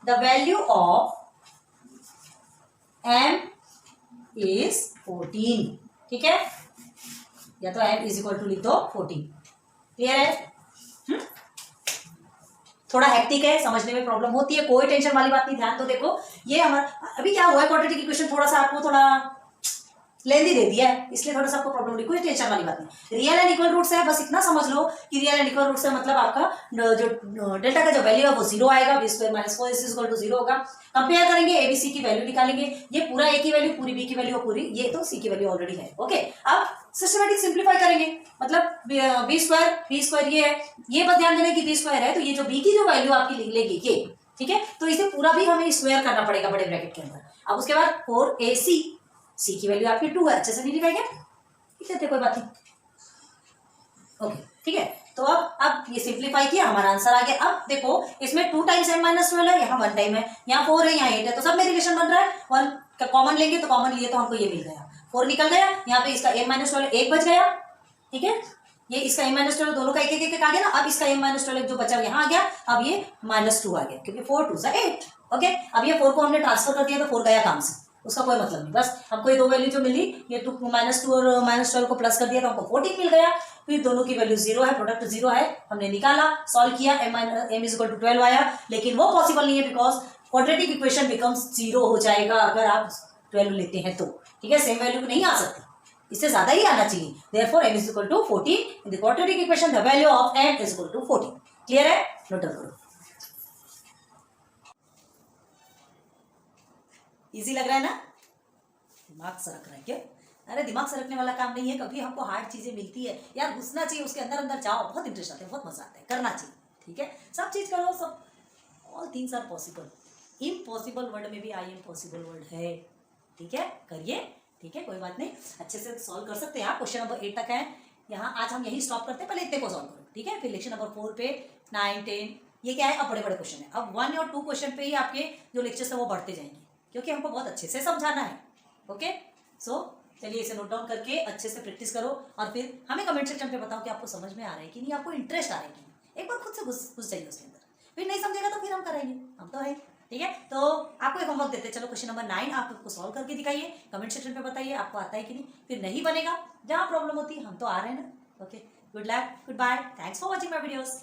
the value of m is 14, ठीक है, या तो m इज इक्वल टू लिख दो 14। क्लियर है? थोड़ा हेक्टिक है, समझने में प्रॉब्लम होती है, कोई टेंशन वाली बात नहीं। ध्यान तो देखो, ये हमारा अभी क्या हुआ है, क्वाड्रेटिक इक्वेशन थोड़ा सा आपको थोड़ा लेंदी दे दिया है, इसलिए थोड़ा सा आपको प्रॉब्लम नहीं, कोई टेंशन वाली बात नहीं। रियल एंड इक्वल रूट्स है, बस इतना समझ लो कि रियल एंड इक्वल रूट्स है मतलब आपका जो डेल्टा का जो वैल्यू है वो 0 आएगा, B square minus 4 is equal to 0 होगा। कंपेयर करेंगे, एबीसी की वैल्यू निकालेंगे, ये पूरा ए की वैल्यू, पूरी बी की वैल्यू, पूरी ये तो सी की वैल्यू ऑलरेडी है। ओके, अब सिस्टमेटिक सिंप्लीफाई करेंगे, मतलब बी स्क्वायर ये है, ये बस ध्यान देना कि बी स्क्वायर है, तो ये जो बी की जो वैल्यू आपकी लेगी ये, ठीक है, तो इसे पूरा भी हमें स्क्वायर करना पड़ेगा बड़े ब्रैकेट के अंदर। अब उसके बाद 4ac, सी की वैल्यू आपकी 2 है, अच्छे से नहीं लिखा गया, ठीक है, कोई बात नहीं। ओके, ठीक है, तो अब ये सिंप्लीफाई किया, हमारा आंसर आ गया। अब देखो इसमें 2 टाइम्स m माइनस 12 है, यहाँ 1 टाइम है, यहाँ 4 है, यहाँ 8 है, तो सब में रिलेशन बन रहा है। 1 का कॉमन लेंगे तो कॉमन लिए तो हमको ये मिल गया, 4 निकल गया, यहाँ पे इसका m माइनस 12 एक बच गया, ठीक है, ये इसका m माइनस 12 दोनों का एक एक आ गया ना। अब इसका m माइनस 12 जो बचा यहाँ आ गया, अब ये -2 आ गया, क्योंकि 4 2 8। ओके, अब ये 4 को हमने ट्रांसफर कर दिया तो 4 गया काम से, उसका कोई मतलब नहीं, बस हमको ये दो वैल्यू जो मिली, ये -2 और -12 को प्लस कर दिया तो हमको 14 मिल गया। फिर दोनों की वैल्यू 0 है, प्रोडक्ट 0 है, हमने निकाला, सॉल्व किया, m इज इक्वल टू 12 आया, लेकिन वो पॉसिबल नहीं है बिकॉज क्वाड्रेटिक इक्वेशन बिकम्स 0 हो जाएगा अगर आप 12 लेते हैं तो, ठीक है, सेम वैल्यू नहीं आ सकती, इससे ज्यादा ही आना चाहिए। Therefore m is equal to 14 in the quadratic equation the value of m is equal to 14। Clear है? नोट डाउन करो। इजी लग रहा है ना? दिमाग सरक रहा है क्या? अरे दिमाग सरकने वाला काम नहीं है, कभी हमको हार्ड चीजें मिलती है यार, घुसना चाहिए उसके अंदर, अंदर जाओ, बहुत इंटरेस्ट आता है, बहुत मजा आता है, करना चाहिए, ठीक है, सब चीज करो, सब all things are possible. Impossible word में भी आई एम पॉसिबल वर्ड है, ठीक है, करिए, ठीक है, कोई बात नहीं, अच्छे से सॉल्व कर सकते हैं आप। क्वेश्चन नंबर 8 तक है, यहाँ आज हम यही स्टॉप करते हैं, पहले इतने को सॉल्व करो, ठीक है, फिर लेक्चर नंबर 4 पे 9 10 ये क्या है, अब बड़े बड़े क्वेश्चन है, अब 1 और 2 क्वेश्चन पे ही आपके जो लेक्चर्स है वो बढ़ते जाएंगे, क्योंकि हमको बहुत अच्छे से समझाना है। ओके, सो चलिए इसे नोट डाउन करके अच्छे से प्रैक्टिस करो, और फिर हमें कमेंट सेक्शन पे बताओ कि आपको समझ में आ रहा है कि नहीं, आपको इंटरेस्ट आ रहा है कि नहीं, एक बार खुद से घुस जाइए उसके अंदर, फिर नहीं समझेगा तो फिर हम करेंगे, हम तो है, ठीक है। तो आपको एक होमवर्क देते हैं, चलो क्वेश्चन नंबर 9 आप उसको सॉल्व करके दिखाइए, कमेंट सेक्शन पे बताइए आपको आता है कि नहीं, फिर नहीं बनेगा, जहाँ प्रॉब्लम होती है हम तो आ रहे हैं ना। Okay, good luck, good bye, thanks for watching my videos.